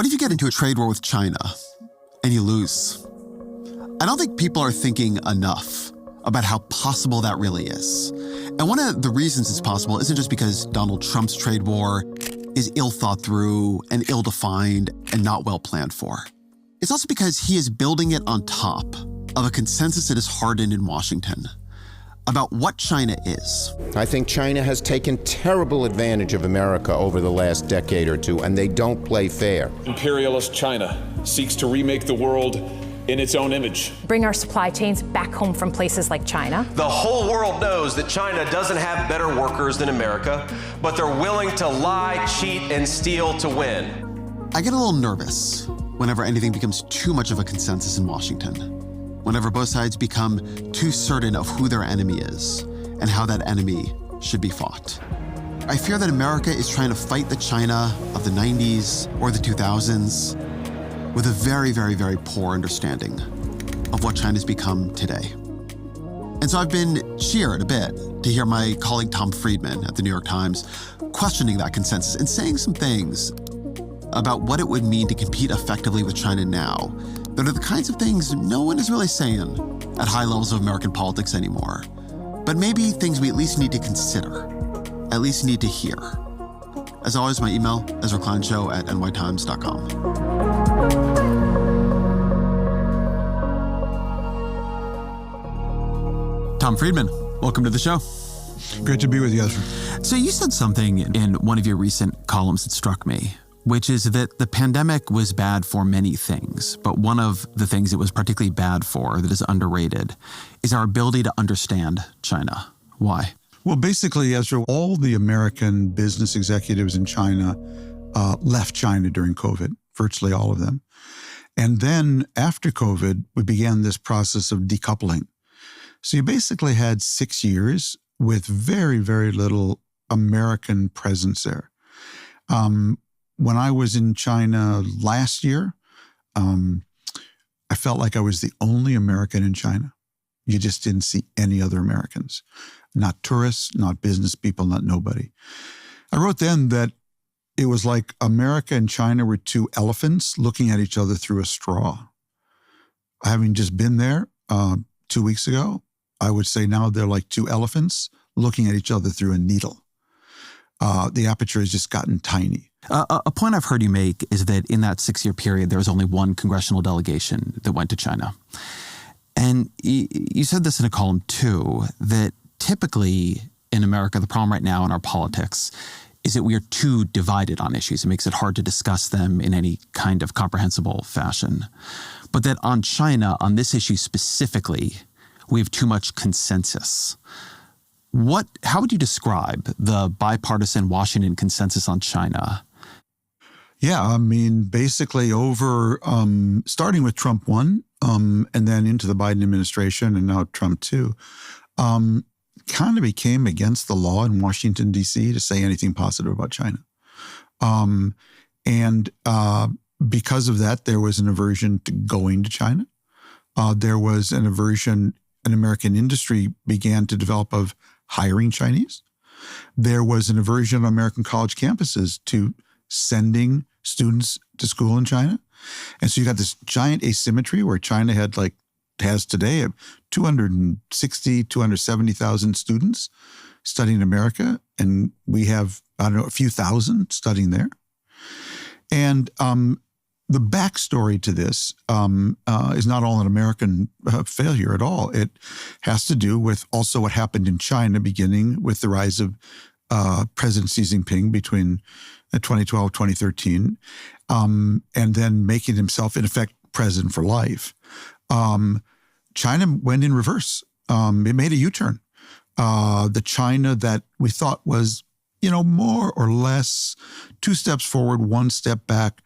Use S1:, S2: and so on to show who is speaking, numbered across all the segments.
S1: What if you get into a trade war with China and you lose? I don't think people are thinking enough about how possible that really is. And one of the reasons it's possible isn't just because Donald Trump's trade war is ill thought through and ill-defined and not well planned for. It's also because he is building it on top of a consensus that is hardened in Washington about what China is.
S2: I think China has taken terrible advantage of America over the last decade or two, and they don't play fair.
S3: Imperialist China seeks to remake the world in its own image.
S4: Bring our supply chains back home from places like China.
S5: The whole world knows that China doesn't have better workers than America, but they're willing to lie, cheat, and steal to win.
S1: I get a little nervous whenever anything becomes too much of a consensus in Washington. Whenever both sides become too certain of who their enemy is and how that enemy should be fought. I fear that America is trying to fight the China of the 90s or the 2000s with a very, very, very poor understanding of what China's become today. And so I've been cheered a bit to hear my colleague Tom Friedman at the New York Times questioning that consensus and saying some things about what it would mean to compete effectively with China now that are the kinds of things no one is really saying at high levels of American politics anymore, but maybe things we at least need to consider, at least need to hear. As always, my email, ezrakleinshow@nytimes.com. Tom Friedman, welcome to the show.
S6: Great to be with you, Ezra.
S1: So you said something in one of your recent columns that struck me, which is that the pandemic was bad for many things, but one of the things it was particularly bad for that is underrated is our ability to understand China. Why?
S6: Well, basically, Ezra, all the American business executives in China left China during COVID, virtually all of them. And then after COVID, we began this process of decoupling. So you basically had 6 years with very, very little American presence there. When I was in China last year, I felt like I was the only American in China. You just didn't see any other Americans, not tourists, not business people, not nobody. I wrote then that it was like America and China were two elephants looking at each other through a straw. Having just been there 2 weeks ago, I would say now they're like two elephants looking at each other through a needle. The aperture has just gotten tiny.
S1: A point I've heard you make is that in that 6-year period, there was only one congressional delegation that went to China. And you said this in a column too, that typically in America, the problem right now in our politics is that we are too divided on issues. It makes it hard to discuss them in any kind of comprehensible fashion. But that on China, on this issue specifically, we have too much consensus. How would you describe the bipartisan Washington consensus on China?
S6: Yeah, I mean, basically over, starting with Trump 1, and then into the Biden administration and now Trump 2, kind of became against the law in Washington, D.C. to say anything positive about China. Because of that, there was an aversion to going to China. There was an aversion, an American industry began to develop of hiring Chinese. There was an aversion on American college campuses to sending students to school in China. And so you got this giant asymmetry where China has today 260, 270,000 students studying in America. And we have, a few thousand studying there. And the backstory to this is not all an American failure at all. It has to do with also what happened in China, beginning with the rise of President Xi Jinping between 2012, 2013, and then making himself, in effect, president for life. China went in reverse. It made a U-turn. The China that we thought was, more or less 2 steps forward, 1 step back,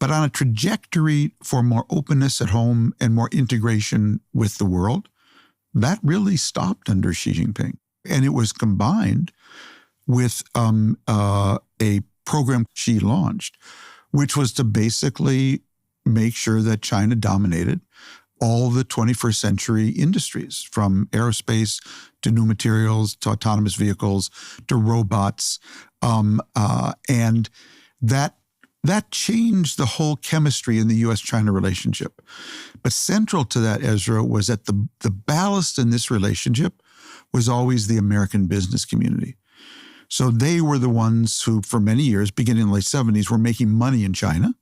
S6: but on a trajectory for more openness at home and more integration with the world, that really stopped under Xi Jinping. And it was combined with a program Xi launched, which was to basically make sure that China dominated all the 21st century industries, from aerospace to new materials to autonomous vehicles to robots. And that That changed the whole chemistry in the U.S.-China relationship. But central to that, Ezra, was that the ballast in this relationship was always the American business community. So they were the ones who, for many years, beginning in the late 70s, were making money in China.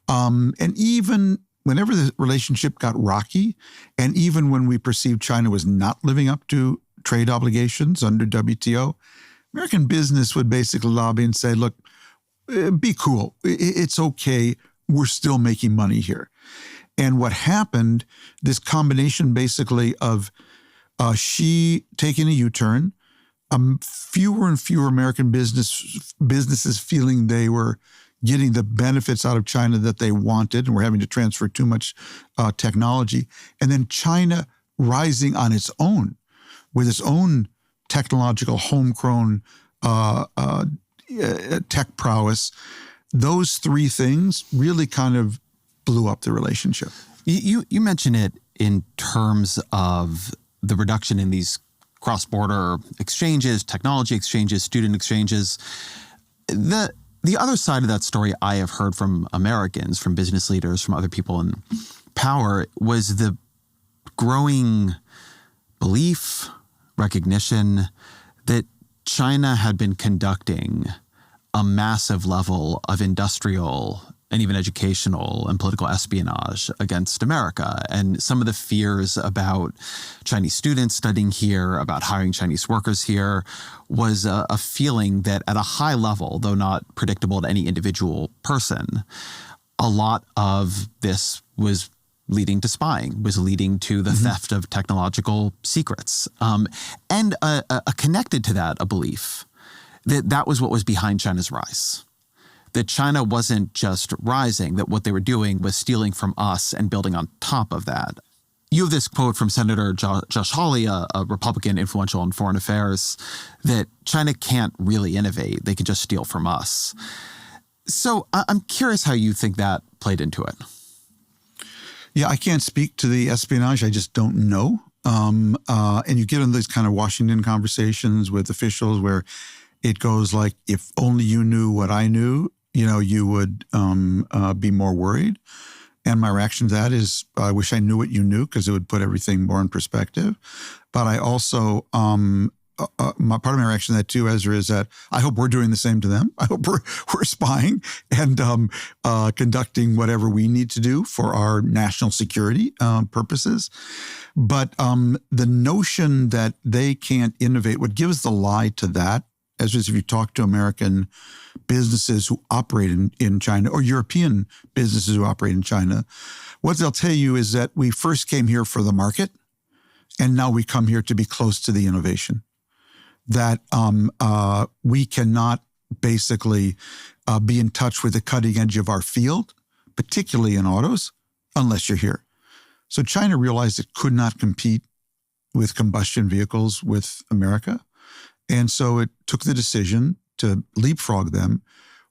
S6: And even whenever the relationship got rocky, and even when we perceived China was not living up to trade obligations under WTO, American business would basically lobby and say, look, be cool. It's okay. We're still making money here. And what happened, this combination basically of Xi taking a U-turn, fewer and fewer American businesses feeling they were getting the benefits out of China that they wanted and were having to transfer too much technology, and then China rising on its own with its own technological homegrown tech prowess. Those three things really kind of blew up the relationship.
S7: You mentioned it in terms of the reduction in these cross-border exchanges, technology exchanges, student exchanges. The other side of that story I have heard from Americans, from business leaders, from other people in power, was the growing belief, recognition that China had been conducting a massive level of industrial and even educational and political espionage against America. And some of the fears about Chinese students studying here, about hiring Chinese workers here, was a feeling that at a high level, though not predictable to any individual person, a lot of this was leading to spying, was leading to the theft of technological secrets. And connected to that, a belief that that was what was behind China's rise. That China wasn't just rising, that what they were doing was stealing from us and building on top of that. You have this quote from Senator Josh Hawley, a Republican influential in foreign affairs, that China can't really innovate. They can just steal from us. So I'm curious how you think that played into it.
S6: Yeah, I can't speak to the espionage. I just don't know. And you get in these kind of Washington conversations with officials where it goes like, if only you knew what I knew, you would be more worried. And my reaction to that is, I wish I knew what you knew, because it would put everything more in perspective. But I also, part of my reaction to that too, Ezra, is that I hope we're doing the same to them. I hope we're spying and conducting whatever we need to do for our national security purposes. But the notion that they can't innovate, what gives the lie to that, Ezra, is if you talk to American businesses who operate in China, or European businesses who operate in China, what they'll tell you is that we first came here for the market, and now we come here to be close to the innovation. That we cannot basically be in touch with the cutting edge of our field, particularly in autos, unless you're here. So China realized it could not compete with combustion vehicles with America. And so it took the decision to leapfrog them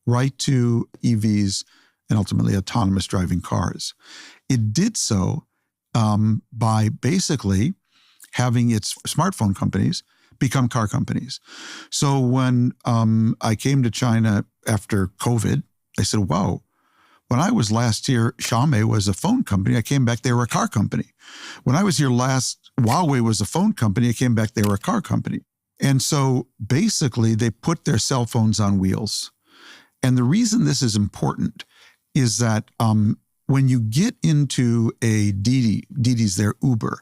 S6: right to EVs and ultimately autonomous driving cars. It did so by basically having its smartphone companies become car companies. So when I came to China after COVID, I said, wow, when I was last here, Xiaomi was a phone company. I came back, they were a car company. When I was here last, Huawei was a phone company. I came back, they were a car company. And so basically they put their cell phones on wheels. And the reason this is important is that when you get into a Didi's their Uber,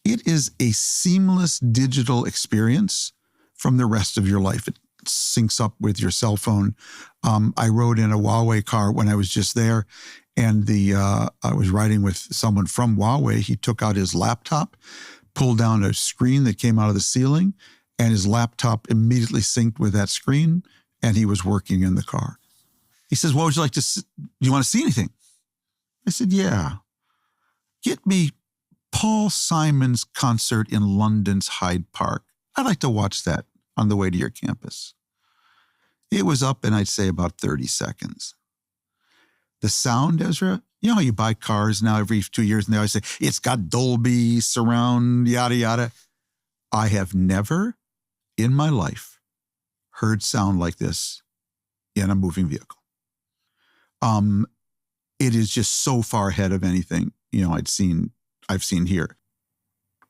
S6: it is a seamless digital experience from the rest of your life. It syncs up with your cell phone. I rode in a Huawei car when I was just there, and I was riding with someone from Huawei. He took out his laptop, pulled down a screen that came out of the ceiling, and his laptop immediately synced with that screen, and he was working in the car. He says, what would you like to see? Do you want to see anything? I said, yeah. Get me Paul Simon's concert in London's Hyde Park. I'd like to watch that on the way to your campus. It was up in, I'd say, about 30 seconds. The sound, Ezra, you know how you buy cars now every 2 years and they always say, it's got Dolby, surround, yada, yada. I have never in my life heard sound like this in a moving vehicle. it is just so far ahead of anything, I've seen here.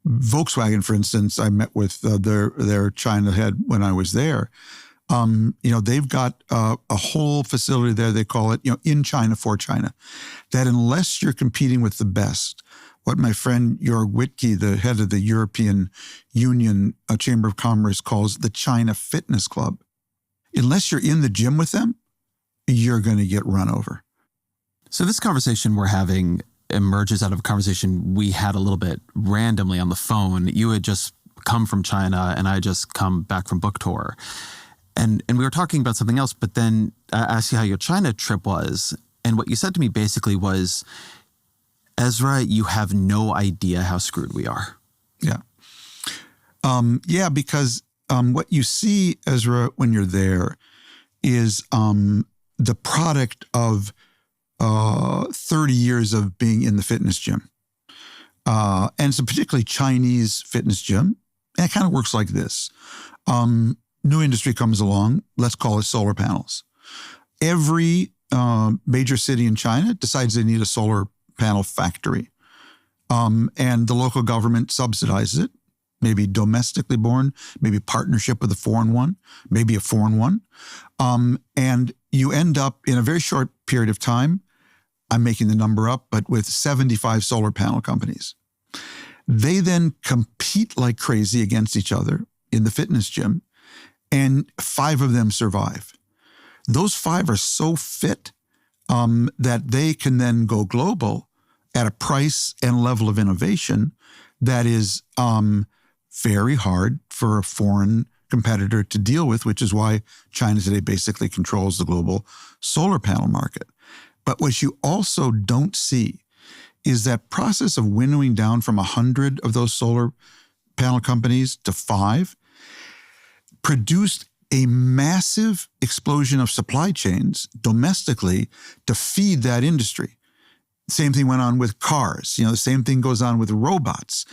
S6: Volkswagen, for instance, I met with their China head when I was there. They've got a whole facility there. They call it, in China for China. That unless you're competing with the best, what my friend Jörg Wittke, the head of the European Union Chamber of Commerce, calls the China Fitness Club, unless you're in the gym with them, you're going to get run over.
S7: So this conversation we're having emerges out of a conversation we had a little bit randomly on the phone. You had just come from China and I had just come back from book tour. And we were talking about something else, but then I asked you how your China trip was. And what you said to me basically was, Ezra, you have no idea how screwed we are.
S6: Yeah. Because what you see, Ezra, when you're there is the product of 30 years of being in the fitness gym. And it's a particularly Chinese fitness gym. And it kind of works like this. New industry comes along, let's call it solar panels. Every major city in China decides they need a solar panel factory. And the local government subsidizes it, maybe domestically born, maybe partnership with a foreign one, maybe a foreign one. And you end up in a very short period of time, I'm making the number up, but with 75 solar panel companies. They then compete like crazy against each other in the fitness gym, and 5 of them survive. Those 5 are so fit that they can then go global at a price and level of innovation that is very hard for a foreign competitor to deal with, which is why China today basically controls the global solar panel market. But what you also don't see is that process of winnowing down from 100 of those solar panel companies to 5 produced a massive explosion of supply chains domestically to feed that industry. Same thing went on with cars. The same thing goes on with robots.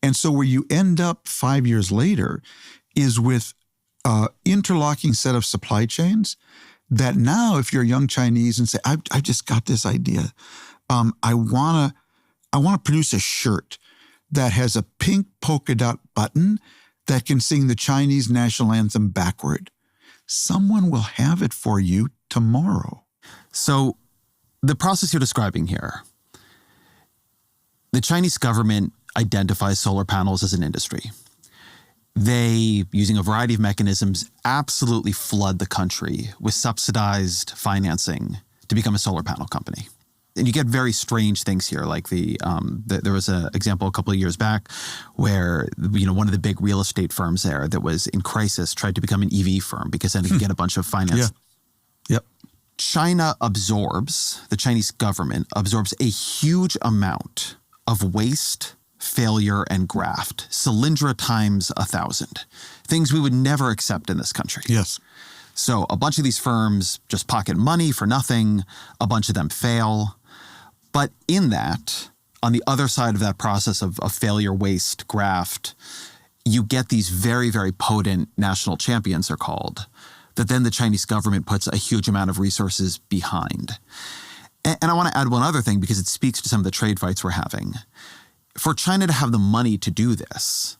S6: And so where you end up 5 years later is with an interlocking set of supply chains that now, if you're a young Chinese and say, I've just got this idea, I want to produce a shirt that has a pink polka dot button that can sing the Chinese national anthem backward. Someone will have it for you tomorrow.
S7: So the process you're describing here, the Chinese government identifies solar panels as an industry. They, using a variety of mechanisms, absolutely flood the country with subsidized financing to become a solar panel company. And you get very strange things here, like there was an example a couple of years back where one of the big real estate firms there that was in crisis tried to become an EV firm because then it could get a bunch of finance.
S6: Yeah. Yep.
S7: The Chinese government absorbs a huge amount of waste, failure, and graft, Cylindra times 1,000, things we would never accept in this country.
S6: Yes.
S7: So a bunch of these firms just pocket money for nothing. A bunch of them fail. But in that, on the other side of that process of failure, waste, graft, you get these very, very potent national champions, are called, that then the Chinese government puts a huge amount of resources behind. And I want to add one other thing because it speaks to some of the trade fights we're having. For China to have the money to do this,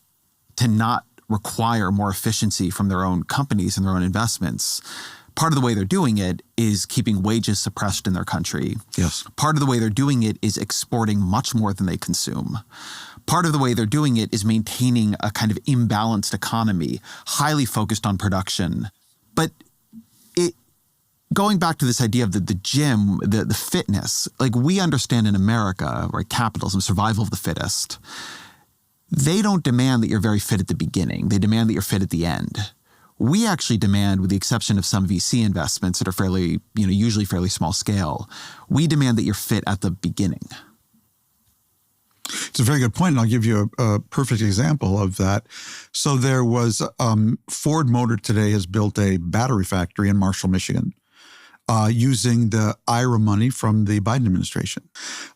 S7: to not require more efficiency from their own companies and their own investments, part of the way they're doing it is keeping wages suppressed in their country.
S6: Yes.
S7: Part of the way they're doing it is exporting much more than they consume. Part of the way they're doing it is maintaining a kind of imbalanced economy, highly focused on production. But going back to this idea of the gym, the fitness, like we understand in America, right, capitalism, survival of the fittest, they don't demand that you're very fit at the beginning. They demand that you're fit at the end. We actually demand, with the exception of some VC investments that are fairly, usually fairly small scale, we demand that you're fit at the beginning.
S6: It's a very good point, and I'll give you a perfect example of that. So there was Ford Motor today has built a battery factory in Marshall, Michigan, using the IRA money from the Biden administration.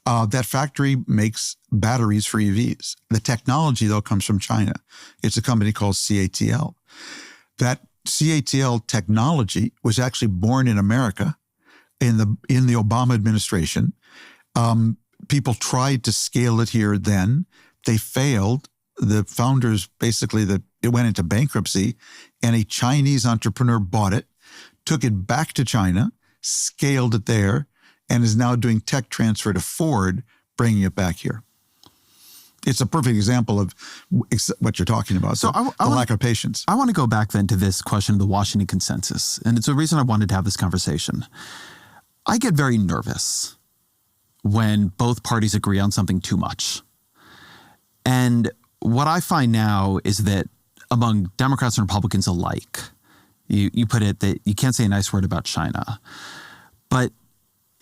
S6: That factory makes batteries for EVs. The technology, though, comes from China. It's a company called CATL. That CATL technology was actually born in America, in the Obama administration. People tried to scale it here then. They failed. The founders basically, it went into bankruptcy, and a Chinese entrepreneur bought it, took it back to China, scaled it there, and is now doing tech transfer to Ford, bringing it back here. It's a perfect example of what you're talking about, so the lack of patience.
S7: I want to go back then to this question of the Washington Consensus, and it's a reason I wanted to have this conversation. I get very nervous when both parties agree on something too much. And what I find now is that among Democrats and Republicans alike, you put it that you can't say a nice word about China, but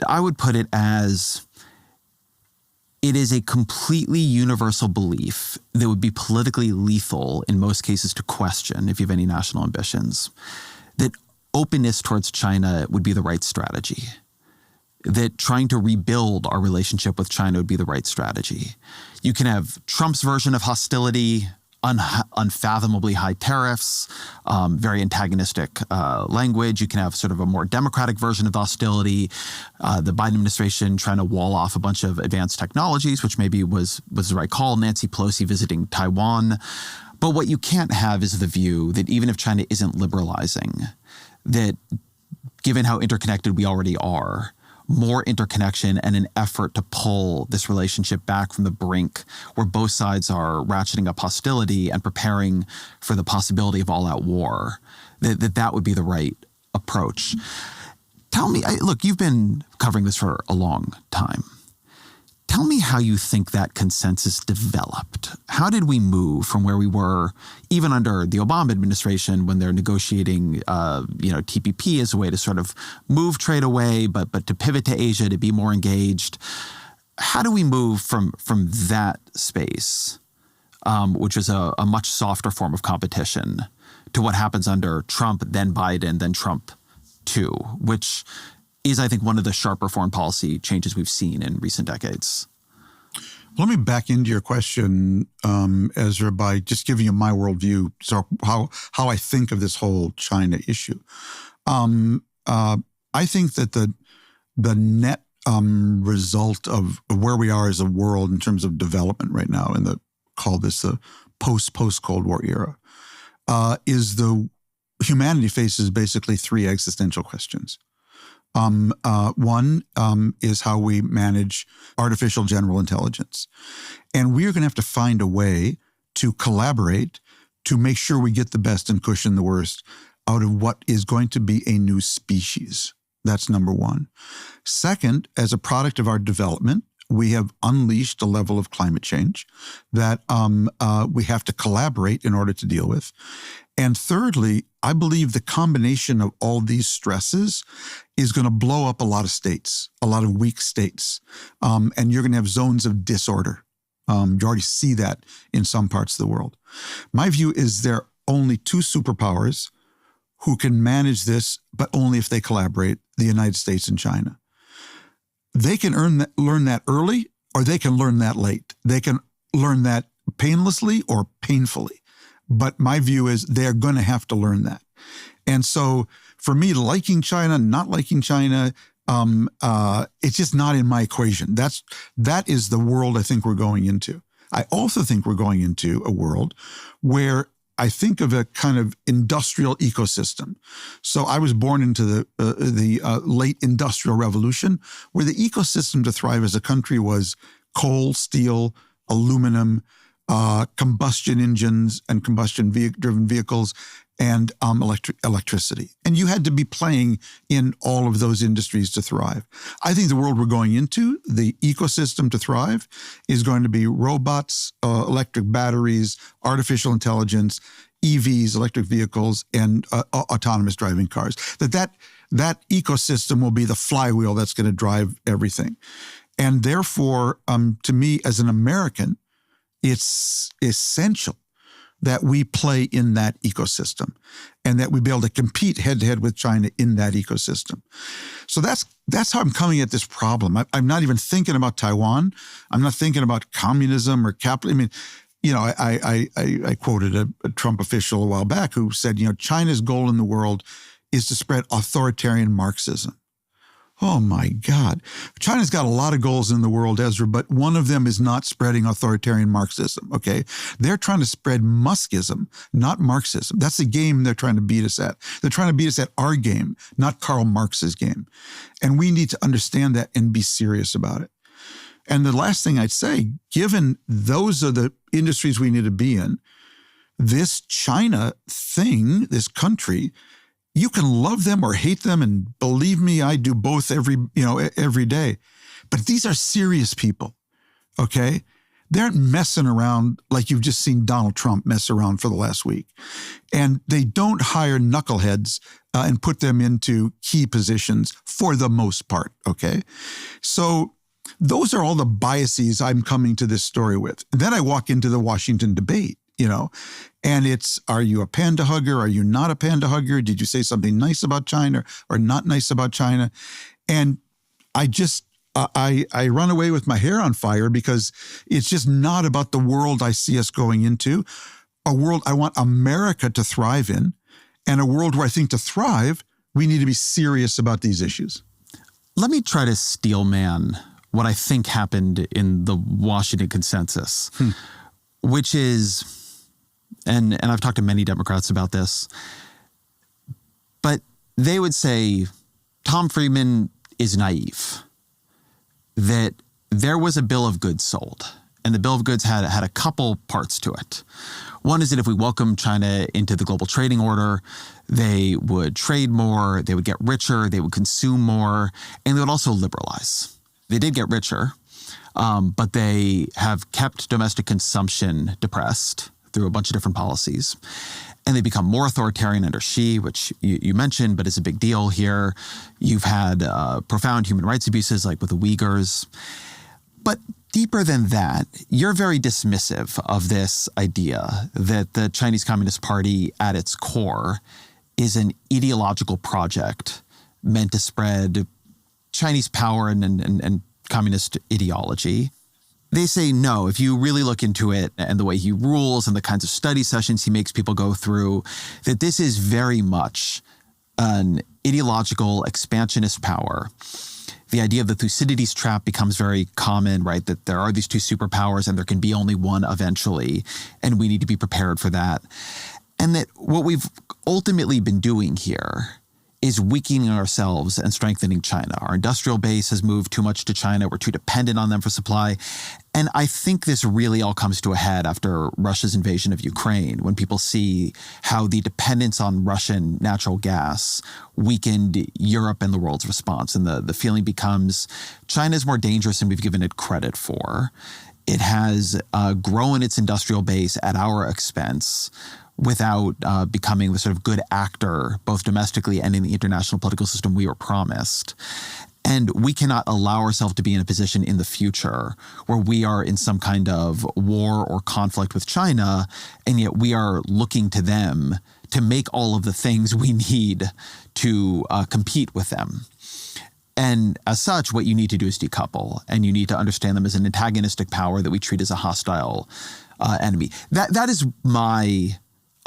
S7: I would put it as it is a completely universal belief that would be politically lethal in most cases to question if you have any national ambitions, that openness towards China would be the right strategy, that trying to rebuild our relationship with China would be the right strategy. You can have Trump's version of hostility, unfathomably high tariffs, very antagonistic language. You can have sort of a more democratic version of hostility, the Biden administration trying to wall off a bunch of advanced technologies, which maybe was the right call, Nancy Pelosi visiting Taiwan. But what you can't have is the view that even if China isn't liberalizing, that given how interconnected we already are, more interconnection and an effort to pull this relationship back from the brink where both sides are ratcheting up hostility and preparing for the possibility of all-out war, that would be the right approach. Tell me, look, you've been covering this for a long time. Tell me how you think that consensus developed. How did we move from where we were even under the Obama administration when they're negotiating, TPP as a way to sort of move trade away, but to pivot to Asia, to be more engaged? How do we move from that space, which is a much softer form of competition, to what happens under Trump, then Biden, then Trump 2, which is, I think, one of the sharper foreign policy changes we've seen in recent decades?
S6: Let me back into your question, Ezra, by just giving you my worldview, so how I think of this whole China issue. I think that the net result of where we are as a world in terms of development right now, in the post-Cold War era, is the humanity faces basically three existential questions. One is how we manage artificial general intelligence. And we're going to have to find a way to collaborate to make sure we get the best and cushion the worst out of what is going to be a new species. That's number one. Second, as a product of our development, we have unleashed a level of climate change that we have to collaborate in order to deal with. And thirdly, I believe the combination of all these stresses is going to blow up a lot of states, a lot of weak states. And you're going to have zones of disorder. You already see that in some parts of the world. My view is there are only two superpowers who can manage this, but only if they collaborate, the United States and China. They can learn that early, or they can learn that late. They can learn that painlessly or painfully. But my view is they're going to have to learn that. And so for me, liking China, not liking China, it's just not in my equation. That is the world I think we're going into. I also think we're going into a world where I think of a kind of industrial ecosystem. So I was born into the late industrial revolution, where the ecosystem to thrive as a country was coal, steel, aluminum, combustion engines and combustion-driven vehicles, and electricity. And you had to be playing in all of those industries to thrive. I think the world we're going into, the ecosystem to thrive, is going to be robots, electric batteries, artificial intelligence, EVs, electric vehicles, and autonomous driving cars. That ecosystem will be the flywheel that's going to drive everything. And therefore, to me, as an American, it's essential that we play in that ecosystem and that we be able to compete head-to-head with China in that ecosystem. So that's how I'm coming at this problem. I'm not even thinking about Taiwan. I'm not thinking about communism or capital. I mean, I quoted a Trump official a while back who said, China's goal in the world is to spread authoritarian Marxism. Oh my God. China's got a lot of goals in the world, Ezra, but one of them is not spreading authoritarian Marxism, okay? They're trying to spread Muskism, not Marxism. That's the game they're trying to beat us at. They're trying to beat us at our game, not Karl Marx's game. And we need to understand that and be serious about it. And the last thing I'd say, given those are the industries we need to be in, this China thing, this country, you can love them or hate them, and believe me, I do both every day. But these are serious people, okay? They aren't messing around like you've just seen Donald Trump mess around for the last week. And they don't hire knuckleheads and put them into key positions for the most part, okay? So those are all the biases I'm coming to this story with. And then I walk into the Washington debate. And it's, are you a panda hugger? Are you not a panda hugger? Did you say something nice about China or not nice about China? And I just, I run away with my hair on fire because it's just not about the world I see us going into, a world I want America to thrive in, and a world where I think to thrive, we need to be serious about these issues.
S7: Let me try to steelman what I think happened in the Washington consensus, which is, and I've talked to many Democrats about this, but they would say Tom Friedman is naive, that there was a bill of goods sold, and the bill of goods had a couple parts to it. One is that if we welcome China into the global trading order, they would trade more, they would get richer, they would consume more, and they would also liberalize. They did get richer, but they have kept domestic consumption depressed through a bunch of different policies. And they become more authoritarian under Xi, which you mentioned, but is a big deal here. You've had profound human rights abuses like with the Uyghurs. But deeper than that, you're very dismissive of this idea that the Chinese Communist Party at its core is an ideological project meant to spread Chinese power and communist ideology. They say no, if you really look into it and the way he rules and the kinds of study sessions he makes people go through, that this is very much an ideological expansionist power. The idea of the Thucydides trap becomes very common, right? That there are these two superpowers and there can be only one eventually, and we need to be prepared for that. And that what we've ultimately been doing here is weakening ourselves and strengthening China. Our industrial base has moved too much to China. We're too dependent on them for supply. And I think this really all comes to a head after Russia's invasion of Ukraine, when people see how the dependence on Russian natural gas weakened Europe and the world's response. And the feeling becomes China is more dangerous than we've given it credit for. It has grown its industrial base at our expense without becoming the sort of good actor, both domestically and in the international political system we were promised. And we cannot allow ourselves to be in a position in the future where we are in some kind of war or conflict with China, and yet we are looking to them to make all of the things we need to compete with them. And as such, what you need to do is decouple, and you need to understand them as an antagonistic power that we treat as a hostile enemy. That is my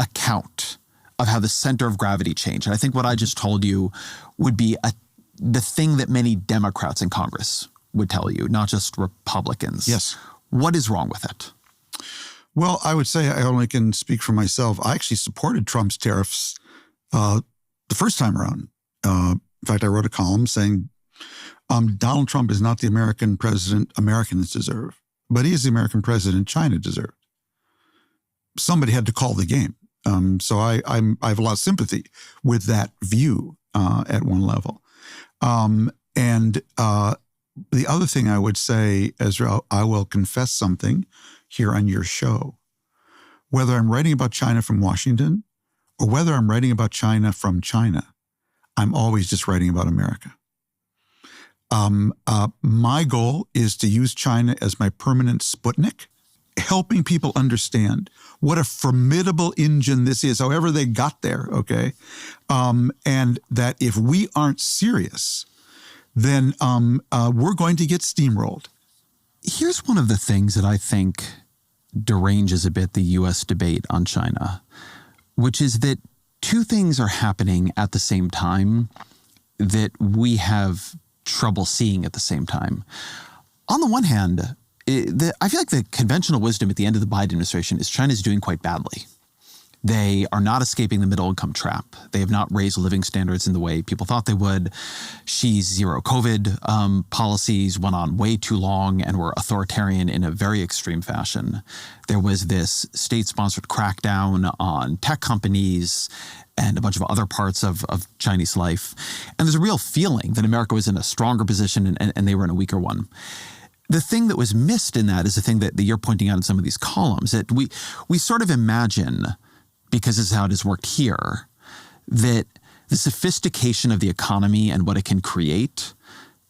S7: account of how the center of gravity changed. And I think what I just told you would be the thing that many Democrats in Congress would tell you, not just Republicans.
S6: Yes. What
S7: What is wrong with it?
S6: Well, I would say I only can speak for myself. I actually supported Trump's tariffs the first time around. In fact, I wrote a column saying Donald Trump is not the American president Americans deserve, but he is the American president China deserved. Somebody had to call the game. So I have a lot of sympathy with that view at one level. And the other thing I would say, Ezra, I will confess something here on your show. Whether I'm writing about China from Washington or whether I'm writing about China from China, I'm always just writing about America. My goal is to use China as my permanent Sputnik, helping people understand what a formidable engine this is, however they got there, okay? And that if we aren't serious, then we're going to get steamrolled.
S7: Here's one of the things that I think deranges a bit the U.S. debate on China, which is that two things are happening at the same time that we have trouble seeing at the same time. On the one hand, I feel like the conventional wisdom at the end of the Biden administration is China's doing quite badly. They are not escaping the middle income trap. They have not raised living standards in the way people thought they would. Xi's zero COVID policies went on way too long and were authoritarian in a very extreme fashion. There was this state-sponsored crackdown on tech companies and a bunch of other parts of Chinese life. And there's a real feeling that America was in a stronger position and they were in a weaker one. The thing that was missed in that is the thing that you're pointing out in some of these columns, that we sort of imagine, because this is how it has worked here, that the sophistication of the economy and what it can create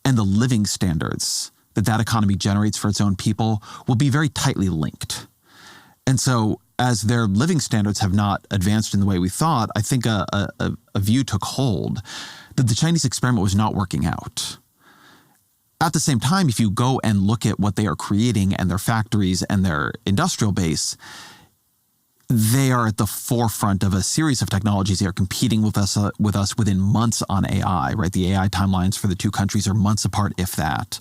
S7: and the living standards that that economy generates for its own people will be very tightly linked. And so as their living standards have not advanced in the way we thought, I think a view took hold that the Chinese experiment was not working out. At the same time, if you go and look at what they are creating and their factories and their industrial base, they are at the forefront of a series of technologies. They are competing with us within months on AI, right? The AI timelines for the two countries are months apart, if that.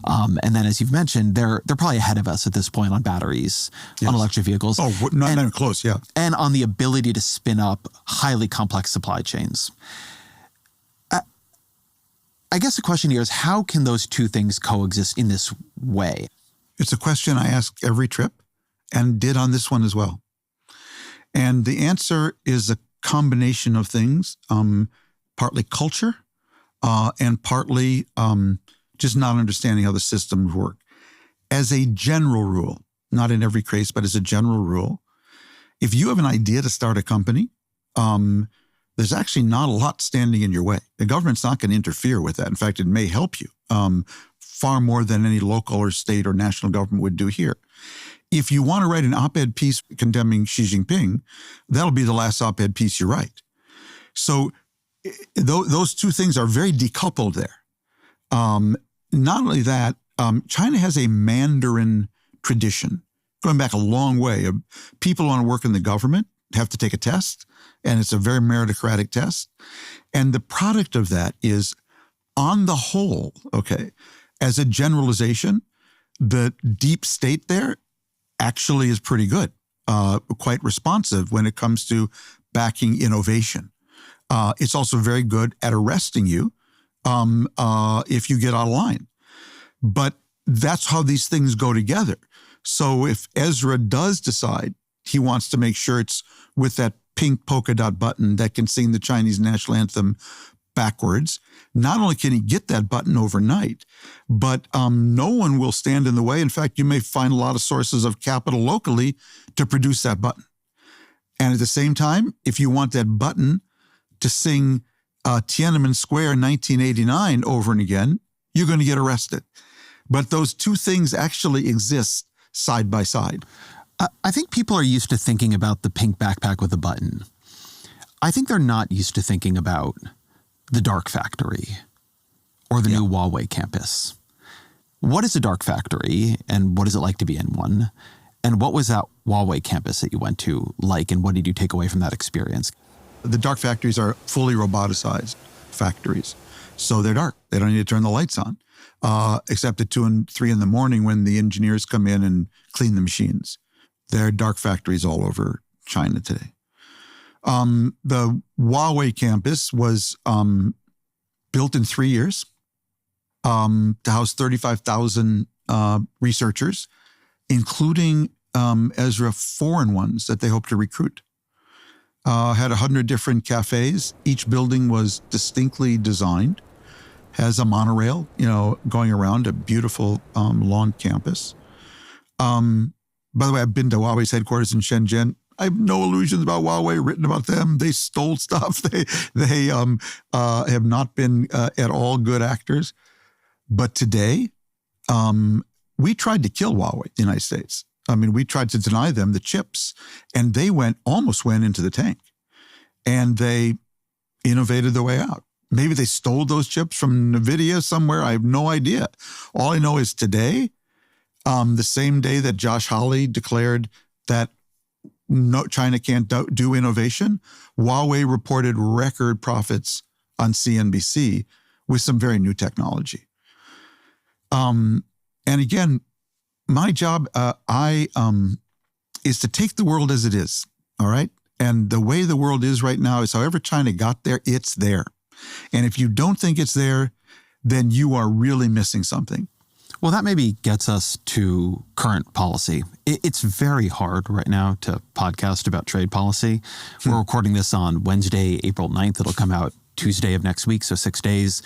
S7: And then, as you've mentioned, they're probably ahead of us at this point on batteries, on electric vehicles.
S6: Oh, not even close, yeah.
S7: And on the ability to spin up highly complex supply chains. I guess the question here is, how can those two things coexist in this way?
S6: It's a question I ask every trip and did on this one as well. And the answer is a combination of things, partly culture and partly just not understanding how the systems work. As a general rule, not in every case, but as a general rule, if you have an idea to start a company, there's actually not a lot standing in your way. The government's not going to interfere with that. In fact, it may help you far more than any local or state or national government would do here. If you want to write an op-ed piece condemning Xi Jinping, that'll be the last op-ed piece you write. So those two things are very decoupled there. Not only that, China has a Mandarin tradition going back a long way. People who want to work in the government have to take a test, and it's a very meritocratic test. And the product of that is, on the whole, okay, as a generalization, the deep state there actually is pretty good, quite responsive when it comes to backing innovation. It's also very good at arresting you if you get out of line. But that's how these things go together. So if Ezra does decide he wants to make sure it's with that pink polka dot button that can sing the Chinese national anthem backwards, not only can he get that button overnight, but no one will stand in the way. In fact, you may find a lot of sources of capital locally to produce that button. And at the same time, if you want that button to sing Tiananmen Square 1989 over and again, you're going to get arrested. But those two things actually exist side by side.
S7: I think people are used to thinking about the pink backpack with a button. I think they're not used to thinking about the dark factory or the new Huawei campus. What is a dark factory and what is it like to be in one? And what was that Huawei campus that you went to like, and what did you take away from that experience?
S6: The dark factories are fully roboticized factories. So they're dark. They don't need to turn the lights on, except at 2 and 3 in the morning when the engineers come in and clean the machines. There are dark factories all over China today. The Huawei campus was built in 3 years to house 35,000 researchers, including Ezra foreign ones that they hope to recruit. Had 100 different cafes. Each building was distinctly designed, has a monorail, going around a beautiful lawn campus. By the way, I've been to Huawei's headquarters in Shenzhen. I have no illusions about Huawei written about them. They stole stuff. They have not been at all good actors. But today, we tried to kill Huawei, the United States. I mean, we tried to deny them the chips, and they almost went into the tank. And they innovated their way out. Maybe they stole those chips from NVIDIA somewhere. I have no idea. All I know is today, the same day that Josh Hawley declared that China can't do innovation, Huawei reported record profits on CNBC with some very new technology. And again, my job, is to take the world as it is, all right? And the way the world is right now is however China got there, it's there. And if you don't think it's there, then you are really missing something.
S7: Well, that maybe gets us to current policy. It's very hard right now to podcast about trade policy. We're recording this on Wednesday, April 9th. It'll come out Tuesday of next week, so 6 days.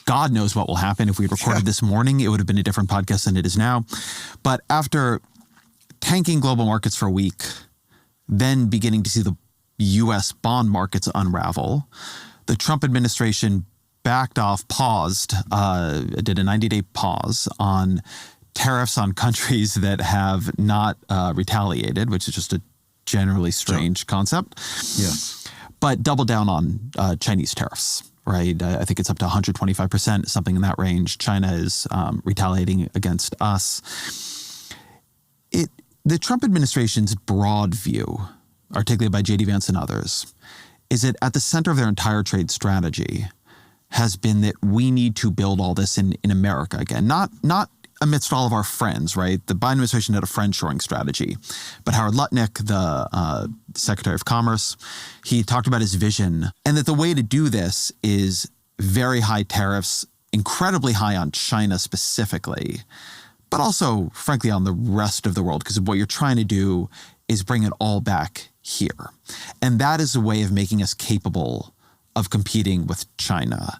S7: God knows what will happen. If we recorded this morning, it would have been a different podcast than it is now. But after tanking global markets for a week, then beginning to see the U.S. bond markets unravel, the Trump administration backed off, paused, did a 90-day pause on tariffs on countries that have not retaliated, which is just a generally strange concept.
S6: Yes.
S7: But doubled down on Chinese tariffs, right? I think it's up to 125%, something in that range. China is retaliating against us. The Trump administration's broad view, articulated by J.D. Vance and others, is that at the center of their entire trade strategy has been that we need to build all this in America again, not amidst all of our friends, right? The Biden administration had a friend-shoring strategy, but Howard Lutnick, the Secretary of Commerce, he talked about his vision, and that the way to do this is very high tariffs, incredibly high on China specifically, but also, frankly, on the rest of the world, because what you're trying to do is bring it all back here. And that is a way of making us capable of competing with China.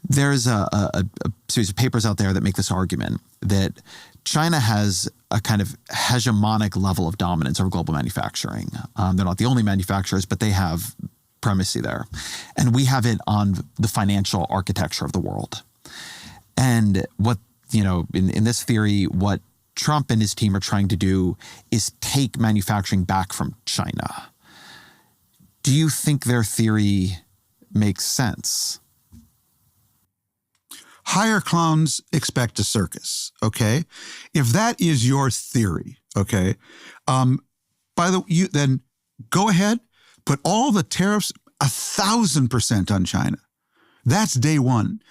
S7: There's a series of papers out there that make this argument that China has a kind of hegemonic level of dominance over global manufacturing. They're not the only manufacturers, but they have primacy there. And we have it on the financial architecture of the world. And what, in this theory, what Trump and his team are trying to do is take manufacturing back from China. Do you think their theory makes sense?
S6: Hire clowns, expect a circus, okay? If that is your theory, okay, then go ahead, put all the tariffs 1,000% on China. That's day one.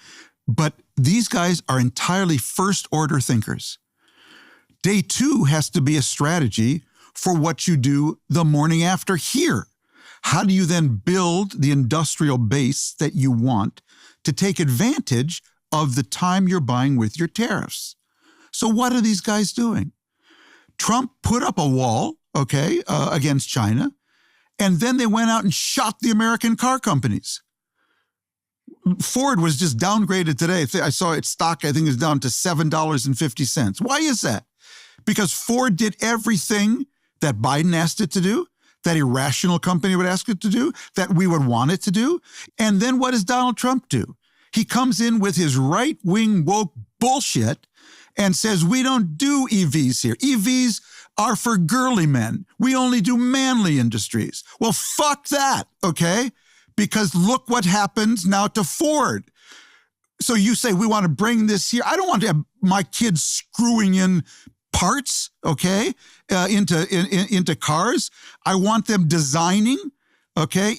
S6: But these guys are entirely first-order thinkers. Day two has to be a strategy for what you do the morning after here. How do you then build the industrial base that you want to take advantage of the time you're buying with your tariffs? So what are these guys doing? Trump put up a wall, against China, and then they went out and shot the American car companies. Ford was just downgraded today. I saw its stock, I think, is down to $7.50. Why is that? Because Ford did everything that Biden asked it to do, that a rational company would ask it to do, that we would want it to do. And then what does Donald Trump do? He comes in with his right-wing woke bullshit and says, we don't do EVs here. EVs are for girly men. We only do manly industries. Well, fuck that, okay? Because look what happens now to Ford. So you say, we want to bring this here. I don't want to have my kids screwing in parts, into cars. I want them designing,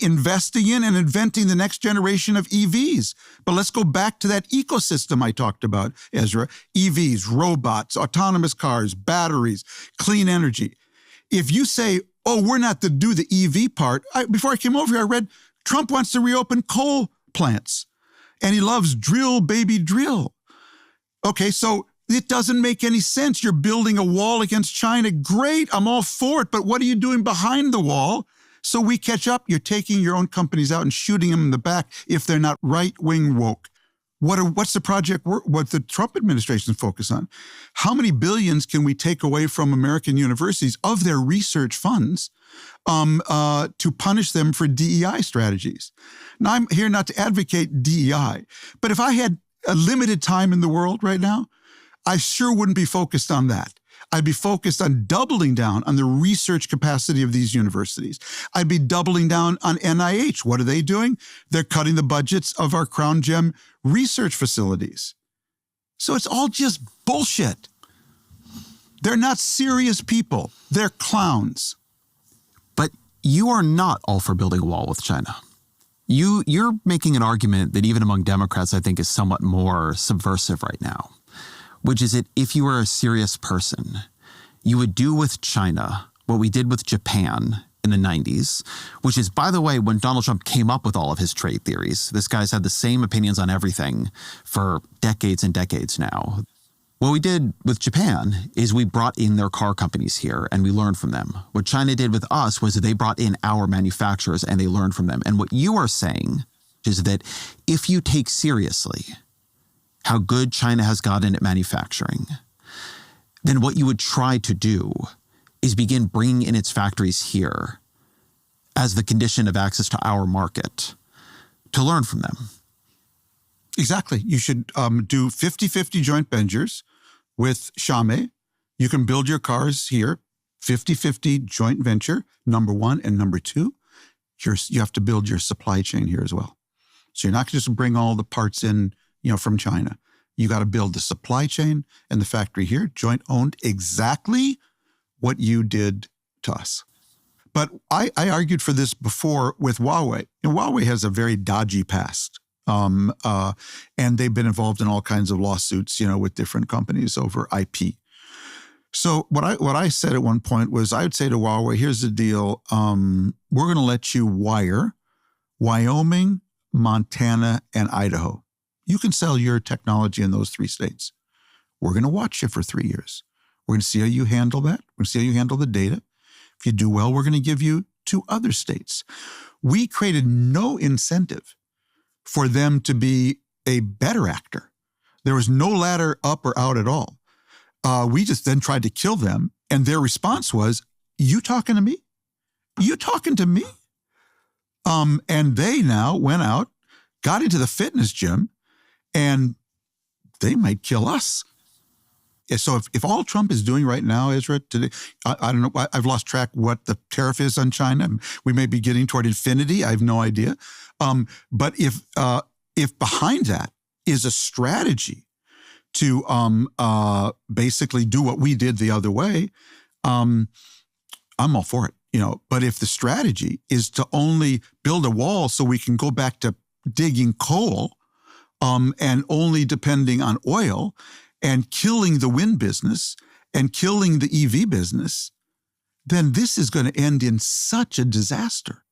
S6: investing in and inventing the next generation of EVs. But let's go back to that ecosystem I talked about, Ezra. EVs, robots, autonomous cars, batteries, clean energy. If you say, we're not to do the EV part, before I came over here, I read Trump wants to reopen coal plants, and he loves drill, baby, drill. Okay, so it doesn't make any sense. You're building a wall against China. Great, I'm all for it, but what are you doing behind the wall? So we catch up. You're taking your own companies out and shooting them in the back if they're not right-wing woke. What's the project, what the Trump administration focus on? How many billions can we take away from American universities of their research funds to punish them for DEI strategies? Now, I'm here not to advocate DEI, but if I had a limited time in the world right now, I sure wouldn't be focused on that. I'd be focused on doubling down on the research capacity of these universities. I'd be doubling down on NIH. What are they doing? They're cutting the budgets of our Crown Gem research facilities. So it's all just bullshit. They're not serious people. They're clowns.
S7: But you are not all for building a wall with China. You're making an argument that even among Democrats, I think, is somewhat more subversive right now, which is that if you were a serious person, you would do with China what we did with Japan in the 90s, which is, by the way, when Donald Trump came up with all of his trade theories. This guy's had the same opinions on everything for decades and decades now. What we did with Japan is we brought in their car companies here and we learned from them. What China did with us was that they brought in our manufacturers and they learned from them. And what you are saying is that if you take seriously how good China has gotten at manufacturing, then what you would try to do is begin bringing in its factories here as the condition of access to our market to learn from them.
S6: Exactly. You should do 50-50 joint ventures with Xiaomi. You can build your cars here, 50-50 joint venture, number one. And number two, you have to build your supply chain here as well. So you're not just bring all the parts in, from China. You got to build the supply chain and the factory here, joint owned, exactly what you did to us. But I argued for this before with Huawei. And Huawei has a very dodgy past. And they've been involved in all kinds of lawsuits, with different companies over IP. So what I said at one point was, I would say to Huawei, here's the deal. We're going to let you wire Wyoming, Montana, and Idaho. You can sell your technology in those 3 states. We're going to watch you for 3 years. We're going to see how you handle that. We're going to see how you handle the data. If you do well, we're going to give you 2 other states. We created no incentive for them to be a better actor. There was no ladder up or out at all. We just then tried to kill them. And their response was, you talking to me? You talking to me? And they now went out, got into the fitness gym, and they might kill us. So if all Trump is doing right now, Ezra, today, I don't know, I've lost track what the tariff is on China. We may be getting toward infinity. I have no idea. But if behind that is a strategy to basically do what we did the other way, I'm all for it. But if the strategy is to only build a wall so we can go back to digging coal, and only depending on oil, and killing the wind business and killing the EV business, then this is going to end in such a disaster.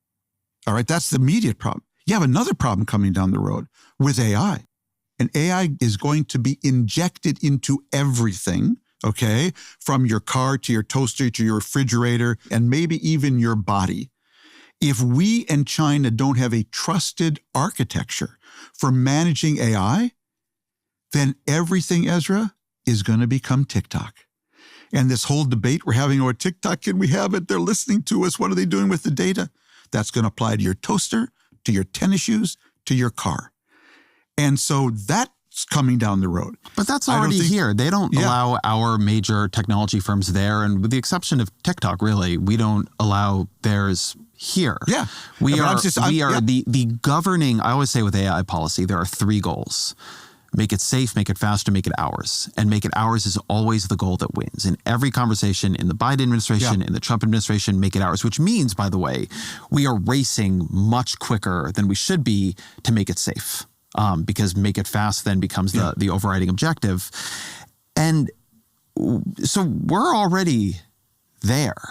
S6: All right, that's the immediate problem. You have another problem coming down the road with AI. And AI is going to be injected into everything, okay? From your car to your toaster to your refrigerator and maybe even your body. If we and China don't have a trusted architecture for managing AI, then everything, Ezra, is going to become TikTok. And this whole debate we're having over TikTok, can we have it? They're listening to us. What are they doing with the data? That's going to apply to your toaster, to your tennis shoes, to your car. And so that's coming down the road.
S7: But that's already here. They don't allow our major technology firms there. And with the exception of TikTok, really, we don't allow theirs here.
S6: Yeah.
S7: We are the governing, I always say with AI policy, there are 3 goals. Make it safe, make it faster, make it ours. And make it ours is always the goal that wins. In every conversation in the Biden administration, in the Trump administration, make it ours, which means, by the way, we are racing much quicker than we should be to make it safe. Because make it fast then becomes the overriding objective. And so we're already there.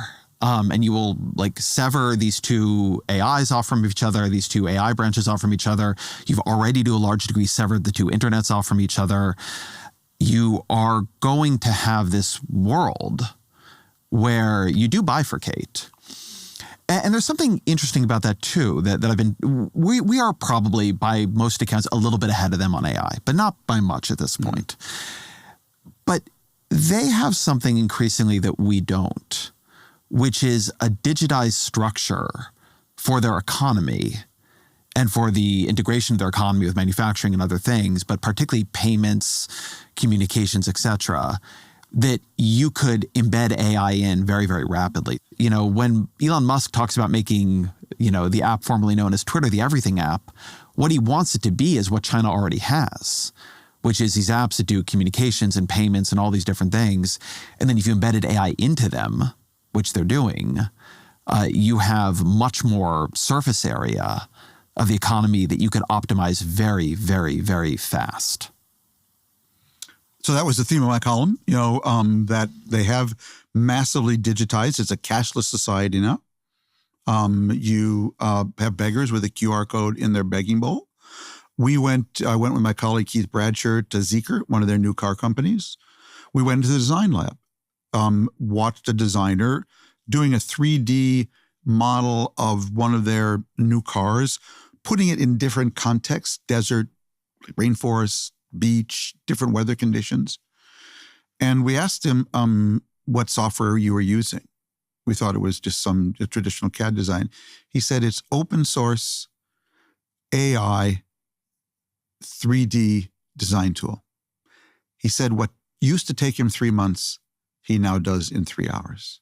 S7: And you will sever these 2 AIs off from each other, these 2 AI branches off from each other. You've already, to a large degree, severed the 2 internets off from each other. You are going to have this world where you do bifurcate. And there's something interesting about that too, that I've been, we are probably by most accounts a little bit ahead of them on AI, but not by much at this point. But they have something increasingly that we don't, which is a digitized structure for their economy and for the integration of their economy with manufacturing and other things, but particularly payments, communications, et cetera, that you could embed AI in very, very rapidly. When Elon Musk talks about making, the app formerly known as Twitter, the everything app, what he wants it to be is what China already has, which is these apps that do communications and payments and all these different things. And then if you embedded AI into them, which they're doing, you have much more surface area of the economy that you could optimize very, very, very fast.
S6: So that was the theme of my column, that they have massively digitized. It's a cashless society now. You have beggars with a QR code in their begging bowl. I went with my colleague Keith Bradsher to Zeekr, one of their new car companies. We went into the design lab, watched a designer doing a 3D model of one of their new cars, putting it in different contexts, desert, rainforest, beach, different weather conditions. And we asked him what software you were using. We thought it was just some traditional CAD design. He said it's open source AI 3D design tool. He said what used to take him 3 months, he now does in 3 hours.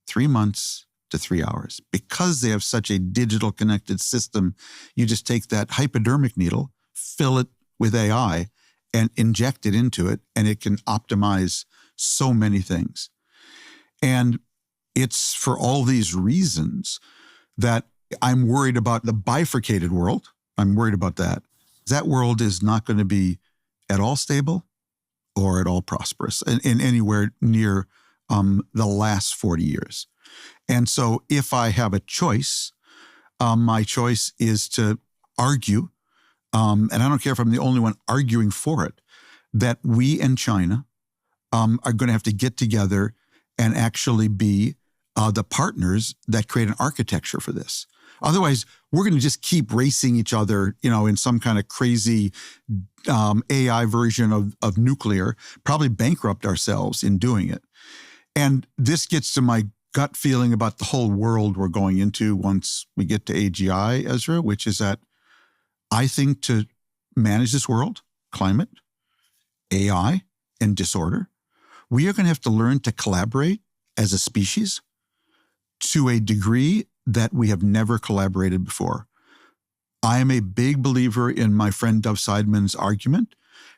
S6: 3 months to 3 hours. Because they have such a digital connected system, you just take that hypodermic needle, fill it with AI, and inject it into it, and it can optimize so many things. And it's for all these reasons that I'm worried about the bifurcated world. I'm worried about that. That world is not going to be at all stable or at all prosperous in anywhere near the last 40 years. And so if I have a choice, my choice is to argue, and I don't care if I'm the only one arguing for it, that we and China are going to have to get together and actually be the partners that create an architecture for this. Otherwise, we're going to just keep racing each other, in some kind of crazy AI version of nuclear, probably bankrupt ourselves in doing it. And this gets to my gut feeling about the whole world we're going into once we get to AGI, Ezra, which is that I think to manage this world, climate, AI, and disorder, we are going to have to learn to collaborate as a species to a degree that we have never collaborated before. I am a big believer in my friend Dov Seidman's argument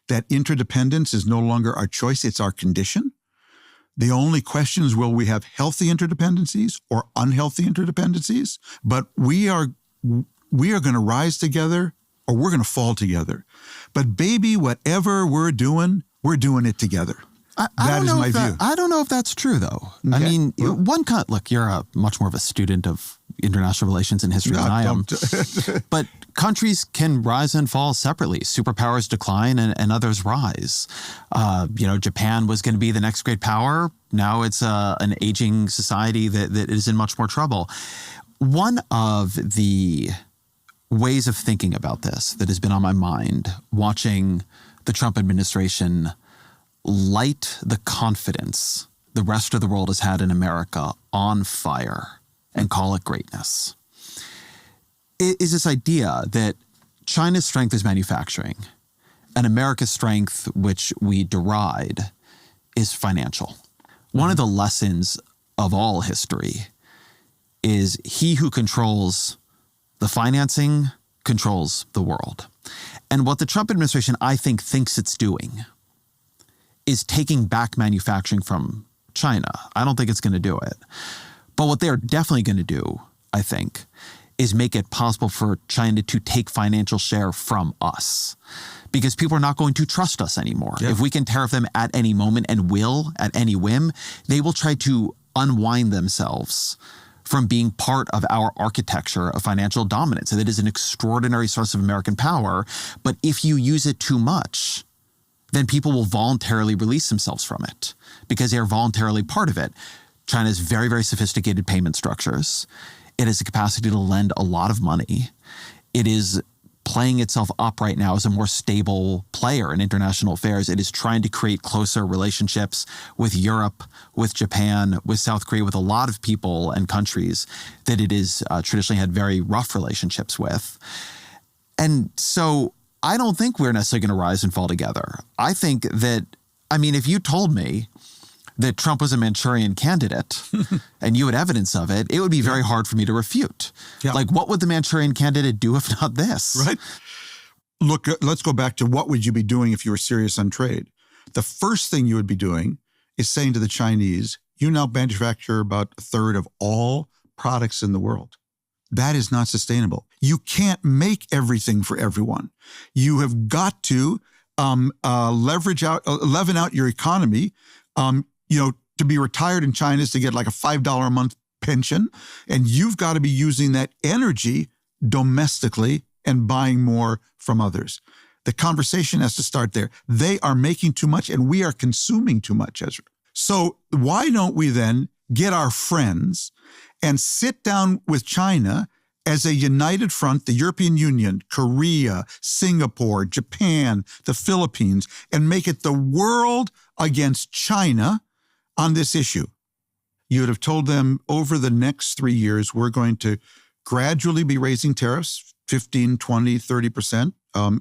S6: that interdependence is no longer our choice, it's our condition. The only question is, will we have healthy interdependencies or unhealthy interdependencies? But we are going to rise together or we're going to fall together. But baby, whatever we're doing it together. That is my view.
S7: I don't know if that's true, though.
S6: Okay.
S7: I mean, look, you're much more of a student of international relations and history than I am. But countries can rise and fall separately. Superpowers decline and others rise. Japan was going to be the next great power. Now it's an aging society that is in much more trouble. One of the ways of thinking about this that has been on my mind, watching the Trump administration light the confidence the rest of the world has had in America on fire and call it greatness, is this idea that China's strength is manufacturing and America's strength, which we deride, is financial. One of the lessons of all history is he who controls the financing controls the world. And what the Trump administration, I think, thinks it's doing is taking back manufacturing from China. I don't think it's going to do it. But what they're definitely going to do, I think, is make it possible for China to take financial share from us. Because people are not going to trust us anymore. Yeah. If we can tariff them at any moment and will at any whim, they will try to unwind themselves from being part of our architecture of financial dominance. And it is an extraordinary source of American power. But if you use it too much, then people will voluntarily release themselves from it because they are voluntarily part of it. China has very, very sophisticated payment structures. It has the capacity to lend a lot of money. It is playing itself up right now as a more stable player in international affairs. It is trying to create closer relationships with Europe, with Japan, with South Korea, with a lot of people and countries that it is traditionally had very rough relationships with. And so I don't think we're necessarily going to rise and fall together. I think that, if you told me that Trump was a Manchurian candidate and you had evidence of it, it would be very hard for me to refute. Yeah. Like, what would the Manchurian candidate do if not this?
S6: Right. Look, let's go back to what would you be doing if you were serious on trade? The first thing you would be doing is saying to the Chinese, you now manufacture about a third of all products in the world. That is not sustainable. You can't make everything for everyone. You have got to leaven out your economy. To be retired in China is to get like a $5 a month pension, and you've got to be using that energy domestically and buying more from others. The conversation has to start there. They are making too much, and we are consuming too much, Ezra. So why don't we then get our friends and sit down with China as a united front, the European Union, Korea, Singapore, Japan, the Philippines, and make it the world against China on this issue? You would have told them over the next 3 years, we're going to gradually be raising tariffs, 15, 20, 30%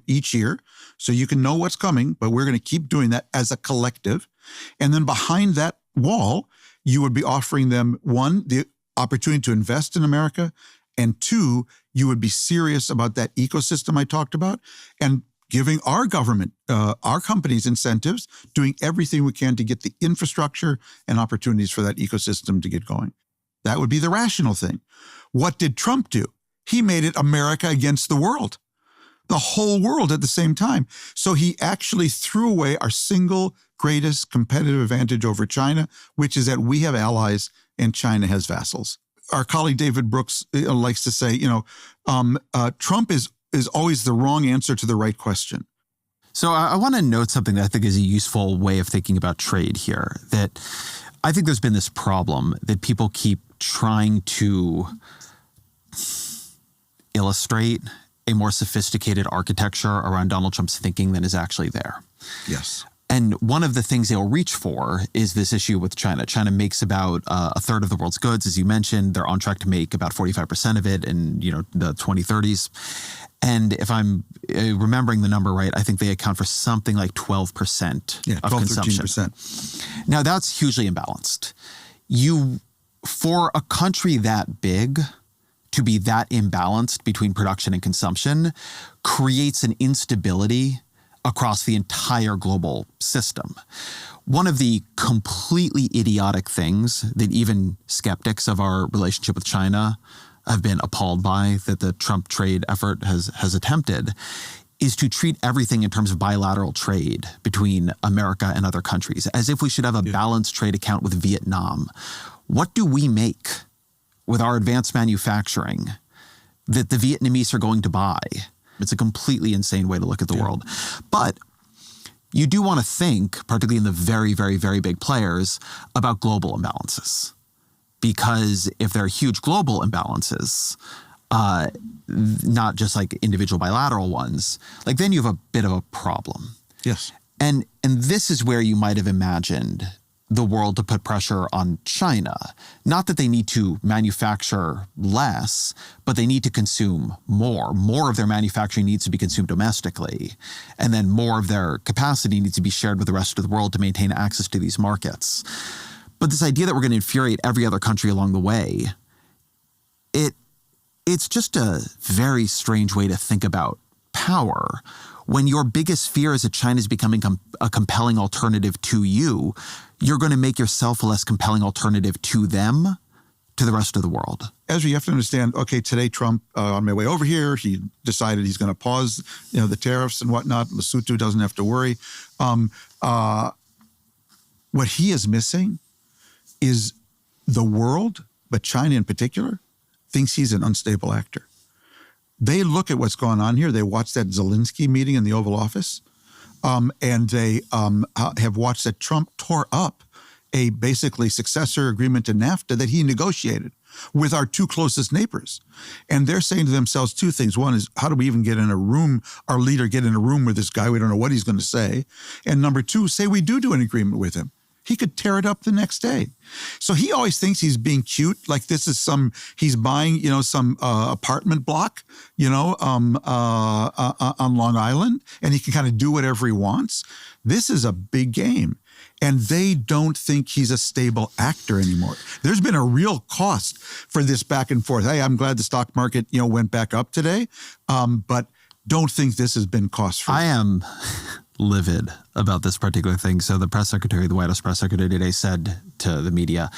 S6: each year. So you can know what's coming, but we're going to keep doing that as a collective. And then behind that wall, you would be offering them, one, the opportunity to invest in America, and two, you would be serious about that ecosystem I talked about and giving our government, our companies incentives, doing everything we can to get the infrastructure and opportunities for that ecosystem to get going. That would be the rational thing. What did Trump do? He made it America against the world, the whole world at the same time. So he actually threw away our single greatest competitive advantage over China, which is that we have allies and China has vassals. Our colleague David Brooks likes to say, Trump is always the wrong answer to the right question.
S7: So I want to note something that I think is a useful way of thinking about trade here, that I think there's been this problem that people keep trying to illustrate a more sophisticated architecture around Donald Trump's thinking than is actually there.
S6: Yes.
S7: And one of the things they'll reach for is this issue with China. China makes about a third of the world's goods, as you mentioned. They're on track to make about 45% of it in the 2030s. And if I'm remembering the number right, I think they account for something like 12% of consumption.
S6: 13%.
S7: Now, that's hugely imbalanced. For a country that big to be that imbalanced between production and consumption creates an instability across the entire global system. One of the completely idiotic things that even skeptics of our relationship with China have been appalled by, that the Trump trade effort has attempted, is to treat everything in terms of bilateral trade between America and other countries, as if we should have a balanced trade account with Vietnam. What do we make with our advanced manufacturing that the Vietnamese are going to buy? It's a completely insane way to look at the world. But you do want to think, particularly in the very, very, very big players, about global imbalances. Because if there are huge global imbalances, not just like individual bilateral ones, like then you have a bit of a problem.
S6: Yes.
S7: And this is where you might have imagined the world to put pressure on China. Not that they need to manufacture less, but they need to consume more. More of their manufacturing needs to be consumed domestically. And then more of their capacity needs to be shared with the rest of the world to maintain access to these markets. But this idea that we're going to infuriate every other country along the way, it's just a very strange way to think about power. When your biggest fear is that China is becoming a compelling alternative to you, you're going to make yourself a less compelling alternative to them, to the rest of the world.
S6: Ezra, you have to understand, okay, today Trump, on my way over here, he decided he's going to pause, the tariffs and whatnot. Lesotho doesn't have to worry. What he is missing is the world, but China in particular, thinks he's an unstable actor. They look at what's going on here. They watch that Zelensky meeting in the Oval Office, and they have watched that Trump tore up a basically successor agreement to NAFTA that he negotiated with our two closest neighbors. And they're saying to themselves two things. One is, how do we even get in a room, our leader get in a room with this guy? We don't know what he's going to say. And number two, say we do an agreement with him. He could tear it up the next day. So he always thinks he's being cute, like this is he's buying, some apartment block, on Long Island, and he can kind of do whatever he wants. This is a big game. And they don't think he's a stable actor anymore. There's been a real cost for this back and forth. Hey, I'm glad the stock market, went back up today, but don't think this has been cost-free.
S7: I am livid about this particular thing. So the White House press secretary today said to the media,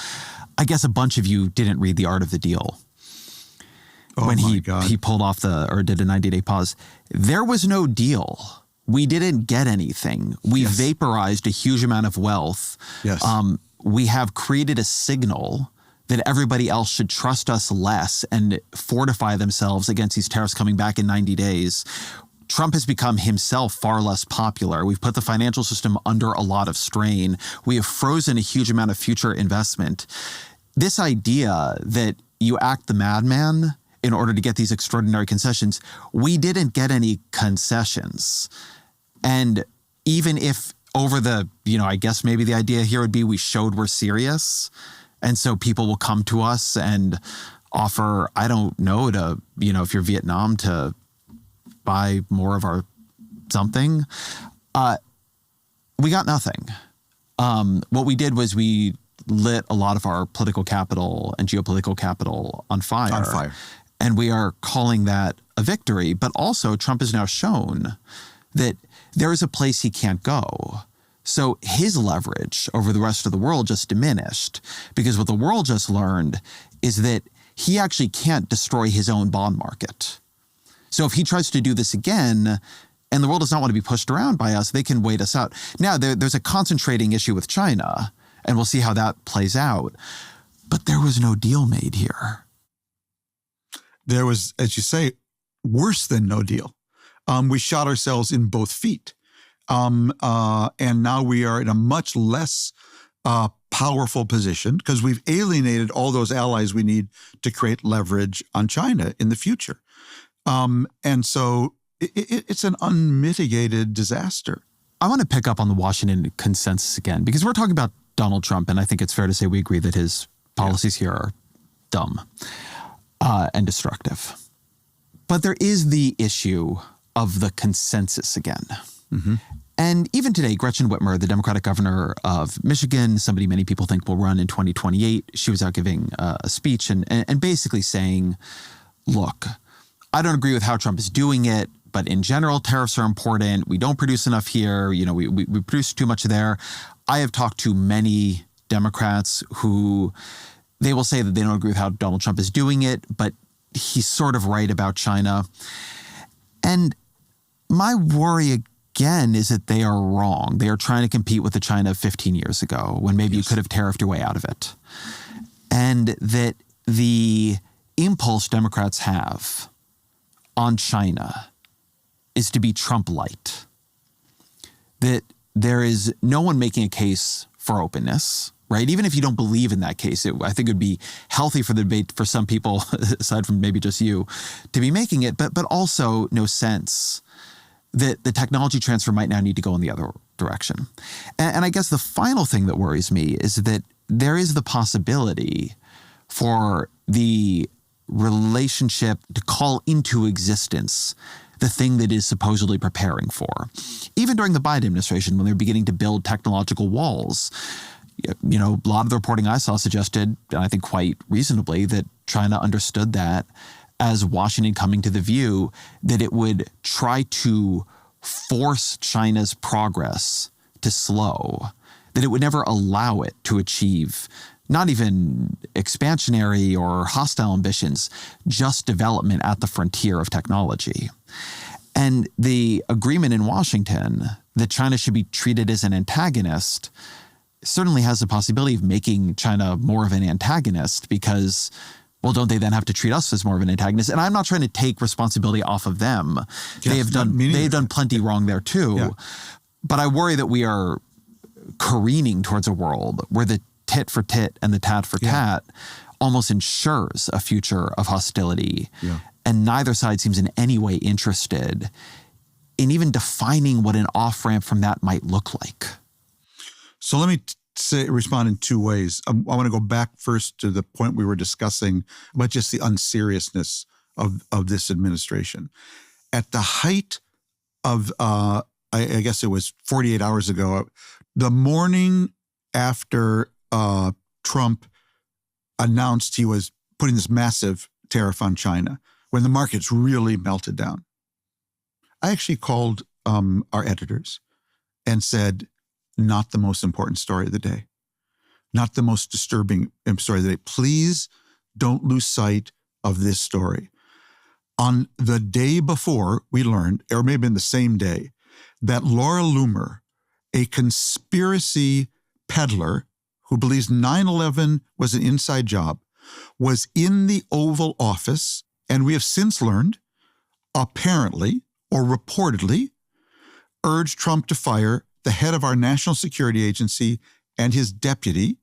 S7: I guess a bunch of you didn't read The Art of the Deal. when
S6: my God.
S7: he pulled off did a 90-day pause. There was no deal. We didn't get anything. We vaporized a huge amount of wealth.
S6: Yes.
S7: We have created a signal that everybody else should trust us less and fortify themselves against these tariffs coming back in 90 days. Trump has become himself far less popular. We've put the financial system under a lot of strain. We have frozen a huge amount of future investment. This idea that you act the madman in order to get these extraordinary concessions, we didn't get any concessions. And even if over I guess maybe the idea here would be we showed we're serious. And so people will come to us and offer, I don't know, if you're Vietnam, to buy more of our something. We got nothing. What we did was we lit a lot of our political capital and geopolitical capital on fire. And we are calling that a victory. But also Trump has now shown that there is a place he can't go. So his leverage over the rest of the world just diminished, because what the world just learned is that he actually can't destroy his own bond market. So if he tries to do this again, and the world does not want to be pushed around by us, they can wait us out. Now, there's a concentrating issue with China, and we'll see how that plays out. But there was no deal made here.
S6: There was, as you say, worse than no deal. We shot ourselves in both feet. And now we are in a much less powerful position because we've alienated all those allies we need to create leverage on China in the future. And so it's an unmitigated disaster.
S7: I want to pick up on the Washington consensus again, because we're talking about Donald Trump, and I think it's fair to say we agree that his policies here are dumb and destructive. But there is the issue of the consensus again. Mm-hmm. And even today, Gretchen Whitmer, the Democratic governor of Michigan, somebody many people think will run in 2028, she was out giving a speech and basically saying, look, I don't agree with how Trump is doing it, but in general, tariffs are important. We don't produce enough here. We produce too much there. I have talked to many Democrats who they will say that they don't agree with how Donald Trump is doing it, but he's sort of right about China. And my worry again is that they are wrong. They are trying to compete with the China of 15 years ago when maybe you could have tariffed your way out of it. And that the impulse Democrats have on China is to be Trump light. That there is no one making a case for openness, right? Even if you don't believe in that case, I think it would be healthy for the debate for some people, aside from maybe just you, to be making it, but also no sense that the technology transfer might now need to go in the other direction. And I guess the final thing that worries me is that there is the possibility for the relationship to call into existence the thing that is supposedly preparing for. Even during the Biden administration, when they're beginning to build technological walls, a lot of the reporting I saw suggested, and I think quite reasonably, that China understood that as Washington coming to the view that it would try to force China's progress to slow, that it would never allow it to achieve not even expansionary or hostile ambitions, just development at the frontier of technology. And the agreement in Washington that China should be treated as an antagonist certainly has the possibility of making China more of an antagonist because, well, don't they then have to treat us as more of an antagonist? And I'm not trying to take responsibility off of them.
S6: Yes,
S7: they've done plenty wrong there too. Yeah. But I worry that we are careening towards a world where the tit for tit and the tat for tat almost ensures a future of hostility. Yeah. And neither side seems in any way interested in even defining what an off-ramp from that might look like.
S6: So let me respond in two ways. I want to go back first to the point we were discussing about just the unseriousness of this administration. At the height of, I guess it was 48 hours ago, the morning after Trump announced he was putting this massive tariff on China, when the markets really melted down, I actually called our editors and said, not the most important story of the day, not the most disturbing story of the day. Please don't lose sight of this story. On the day before, we learned, or maybe in the same day, that Laura Loomer, a conspiracy peddler who believes 9/11 was an inside job, was in the Oval Office, and we have since learned, apparently or reportedly, urged Trump to fire the head of our National Security Agency and his deputy,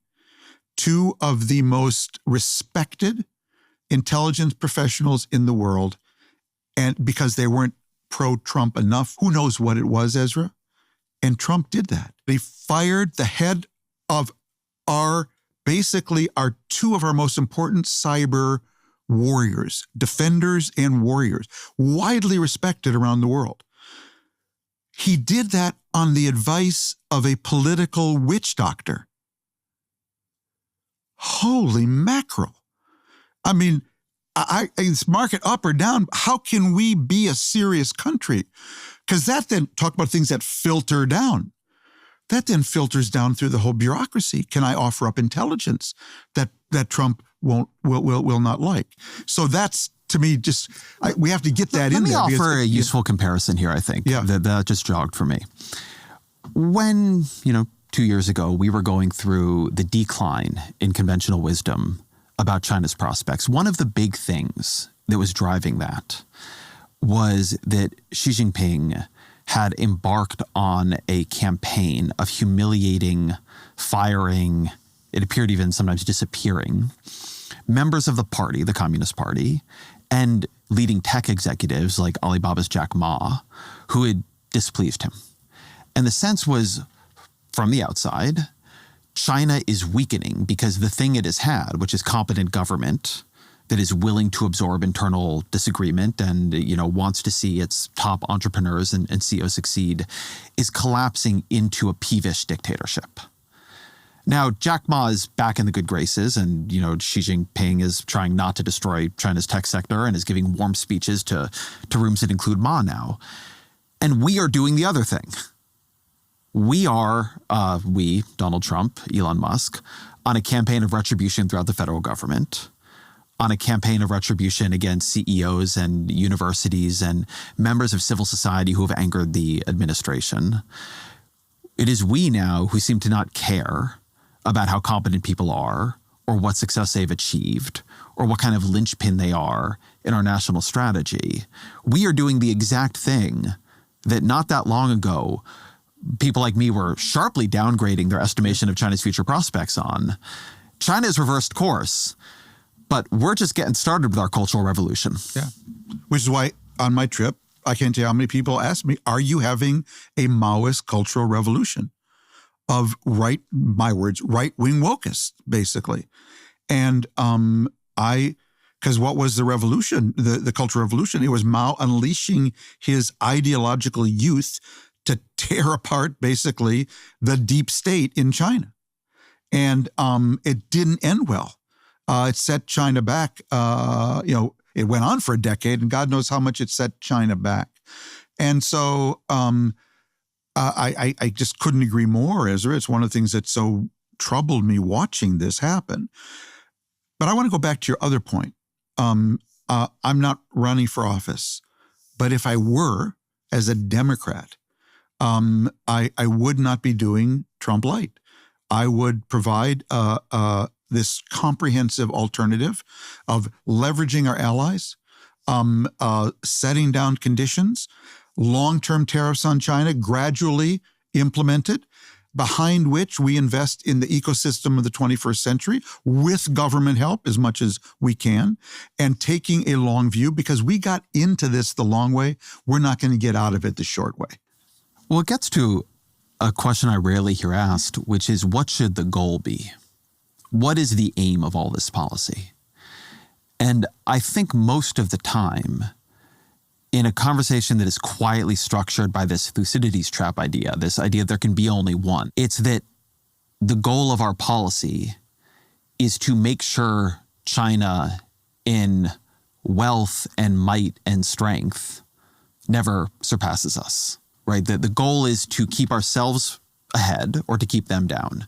S6: two of the most respected intelligence professionals in the world, and because they weren't pro-Trump enough, who knows what it was, Ezra? And Trump did that. He fired the head of basically two of our most important cyber warriors, defenders and warriors, widely respected around the world. He did that on the advice of a political witch doctor. Holy mackerel. I mean, it's market up or down. How can we be a serious country? Because that then, talk about things that filter down. That then filters down through the whole bureaucracy. Can I offer up intelligence that Trump will not like? So that's, to me, just we have to get that in there.
S7: Let me offer a useful comparison here, I think, that just jogged for me. When, 2 years ago, we were going through the decline in conventional wisdom about China's prospects, one of the big things that was driving that was that Xi Jinping had embarked on a campaign of humiliating, firing, it appeared even sometimes disappearing, members of the party, the Communist Party, and leading tech executives like Alibaba's Jack Ma, who had displeased him. And the sense was, from the outside, China is weakening because the thing it has had, which is competent government that is willing to absorb internal disagreement and, wants to see its top entrepreneurs and CEOs succeed, is collapsing into a peevish dictatorship. Now, Jack Ma is back in the good graces and, Xi Jinping is trying not to destroy China's tech sector and is giving warm speeches to rooms that include Ma now. And we are doing the other thing. We are, Donald Trump, Elon Musk, on a campaign of retribution throughout the federal government, on a campaign of retribution against CEOs and universities and members of civil society who have angered the administration. It is we now who seem to not care about how competent people are or what success they've achieved or what kind of linchpin they are in our national strategy. We are doing the exact thing that not that long ago people like me were sharply downgrading their estimation of China's future prospects on. China has reversed course, but we're just getting started with our cultural revolution.
S6: Yeah, which is why on my trip, I can't tell you how many people asked me, are you having a Maoist cultural revolution of right-wing wokists, basically? And because what was the revolution, the Cultural Revolution? It was Mao unleashing his ideological youth to tear apart, basically, the deep state in China. And it didn't end well. It set China back. It went on for a decade, and God knows how much it set China back. And so I just couldn't agree more, Ezra. It's one of the things that so troubled me watching this happen. But I want to go back to your other point. I'm not running for office, but if I were, as a Democrat, I would not be doing Trump light. I would provide this comprehensive alternative of leveraging our allies, setting down conditions, long-term tariffs on China gradually implemented, behind which we invest in the ecosystem of the 21st century with government help as much as we can, and taking a long view, because we got into this the long way. We're not going to get out of it the short way.
S7: Well, it gets to a question I rarely hear asked, which is, what should the goal be? What is the aim of all this policy? And I think most of the time, in a conversation that is quietly structured by this Thucydides trap idea, this idea there can be only one, it's that the goal of our policy is to make sure China, in wealth and might and strength, never surpasses us, right? The goal is to keep ourselves ahead or to keep them down,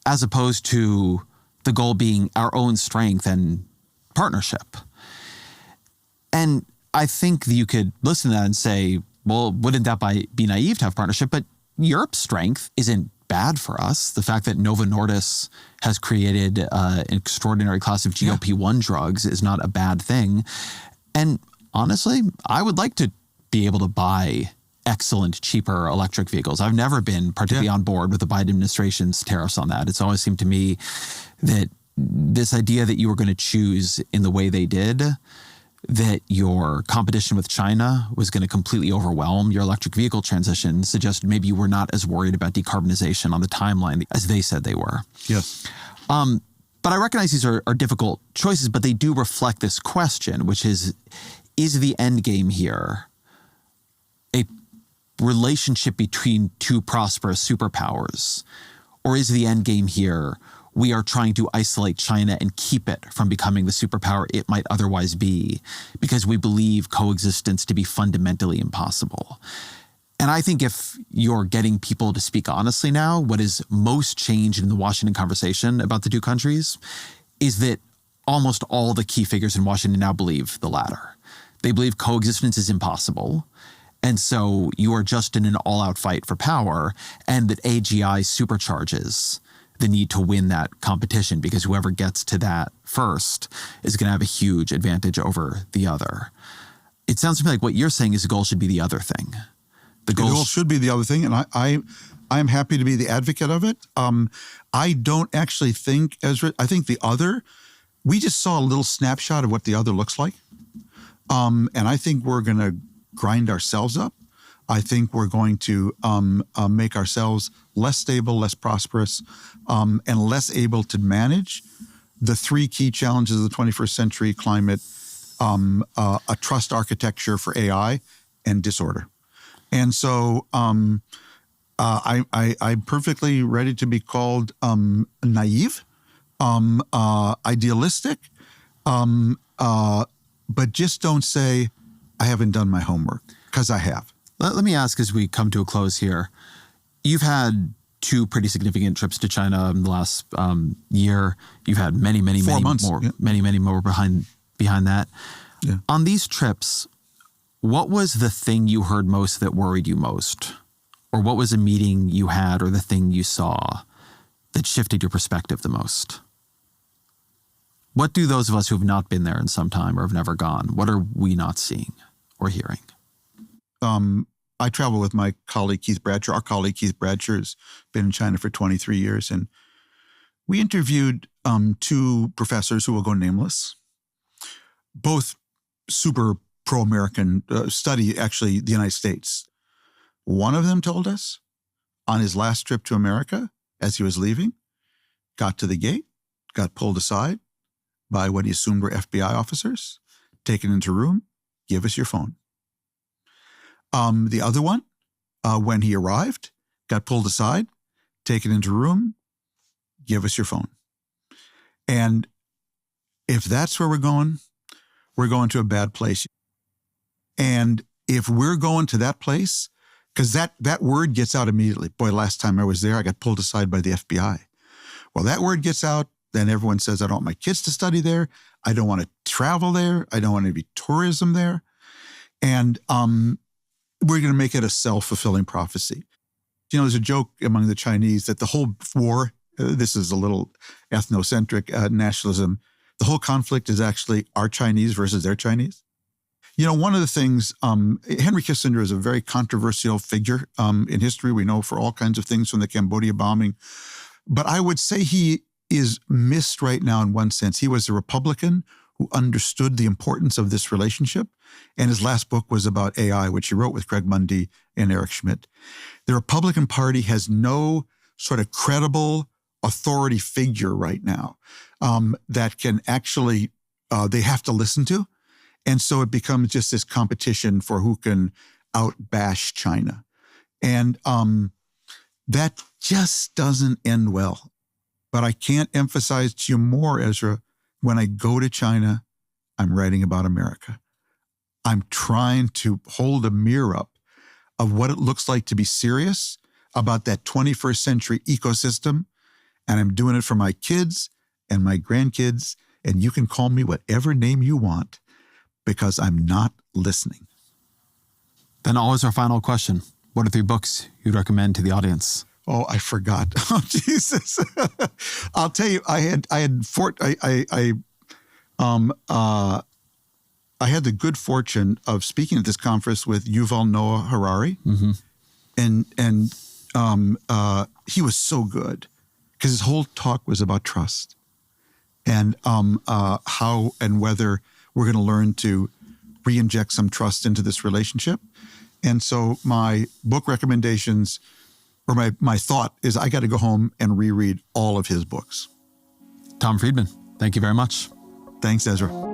S7: as opposed to the goal being our own strength and partnership. And I think you could listen to that and say, well, wouldn't that be naive to have partnership? But Europe's strength isn't bad for us. The fact that Novo Nordisk has created an extraordinary class of GLP-1 drugs is not a bad thing. And honestly, I would like to be able to buy excellent, cheaper electric vehicles. I've never been particularly on board with the Biden administration's tariffs on that. It's always seemed to me that this idea that you were going to choose in the way they did, that your competition with China was going to completely overwhelm your electric vehicle transition, suggested maybe you were not as worried about decarbonization on the timeline as they said they were.
S6: Yes.
S7: But I recognize these are difficult choices, but they do reflect this question, which is the end game here a relationship between two prosperous superpowers? Or is the end game here we are trying to isolate China and keep it from becoming the superpower it might otherwise be because we believe coexistence to be fundamentally impossible? And I think if you're getting people to speak honestly now, what is most changed in the Washington conversation about the two countries is that almost all the key figures in Washington now believe the latter. They believe coexistence is impossible. And so you are just in an all-out fight for power, and that AGI supercharges the need to win that competition because whoever gets to that first is going to have a huge advantage over the other. It sounds to me like what you're saying is the goal should be the other thing.
S6: The goal should be the other thing, and I am happy to be the advocate of it. I don't actually think, Ezra, I think the other, we just saw a little snapshot of what the other looks like. And I think we're going to grind ourselves up. I think we're going to make ourselves less stable, less prosperous, and less able to manage the three key challenges of the 21st century: climate, a trust architecture for AI, and disorder. And so I'm perfectly ready to be called naive, idealistic, but just don't say I haven't done my homework, because I have.
S7: Let me ask as we come to a close here. You've had two pretty significant trips to China in the last year. You've had many more behind that.
S6: Yeah.
S7: On these trips, what was the thing you heard most that worried you most? Or what was a meeting you had or the thing you saw that shifted your perspective the most? What do those of us who have not been there in some time or have never gone, what are we not seeing or hearing?
S6: I travel with my colleague, Keith Bradshaw. Our colleague, Keith Bradshaw, has been in China for 23 years. And we interviewed two professors who will go nameless, both super pro-American, study actually the United States. One of them told us on his last trip to America, as he was leaving, got to the gate, got pulled aside by what he assumed were FBI officers, taken into a room, give us your phone. The other one, when he arrived, got pulled aside, taken into a room, give us your phone. And if that's where we're going to a bad place. And if we're going to that place, because that word gets out immediately. Boy, last time I was there, I got pulled aside by the FBI. Well, that word gets out, then everyone says, I don't want my kids to study there. I don't want to travel there. I don't want to be tourism there. And we're going to make it a self-fulfilling prophecy. You know, there's a joke among the Chinese that the whole war, this is a little ethnocentric nationalism, the whole conflict is actually our Chinese versus their Chinese. You know, one of the things, Henry Kissinger is a very controversial figure in history. We know for all kinds of things from the Cambodia bombing. But I would say he is missed right now in one sense. He was a Republican who understood the importance of this relationship. And his last book was about AI, which he wrote with Craig Mundy and Eric Schmidt. The Republican Party has no sort of credible authority figure right now that can actually, they have to listen to. And so it becomes just this competition for who can outbash China. And that just doesn't end well. But I can't emphasize to you more, Ezra, when I go to China, I'm writing about America. I'm trying to hold a mirror up of what it looks like to be serious about that 21st century ecosystem. And I'm doing it for my kids and my grandkids. And you can call me whatever name you want. because I'm not listening.
S7: Then always our final question. What are 3 books you'd recommend to the audience?
S6: Oh, I forgot. Oh, Jesus. I'll tell you, I had the good fortune of speaking at this conference with Yuval Noah Harari.
S7: Mm-hmm.
S6: And he was so good because his whole talk was about trust and how and whether we're going to learn to re-inject some trust into this relationship. And so my book recommendations, or my thought is, I got to go home and reread all of his books.
S7: Tom Friedman, thank you very much.
S6: Thanks, Ezra.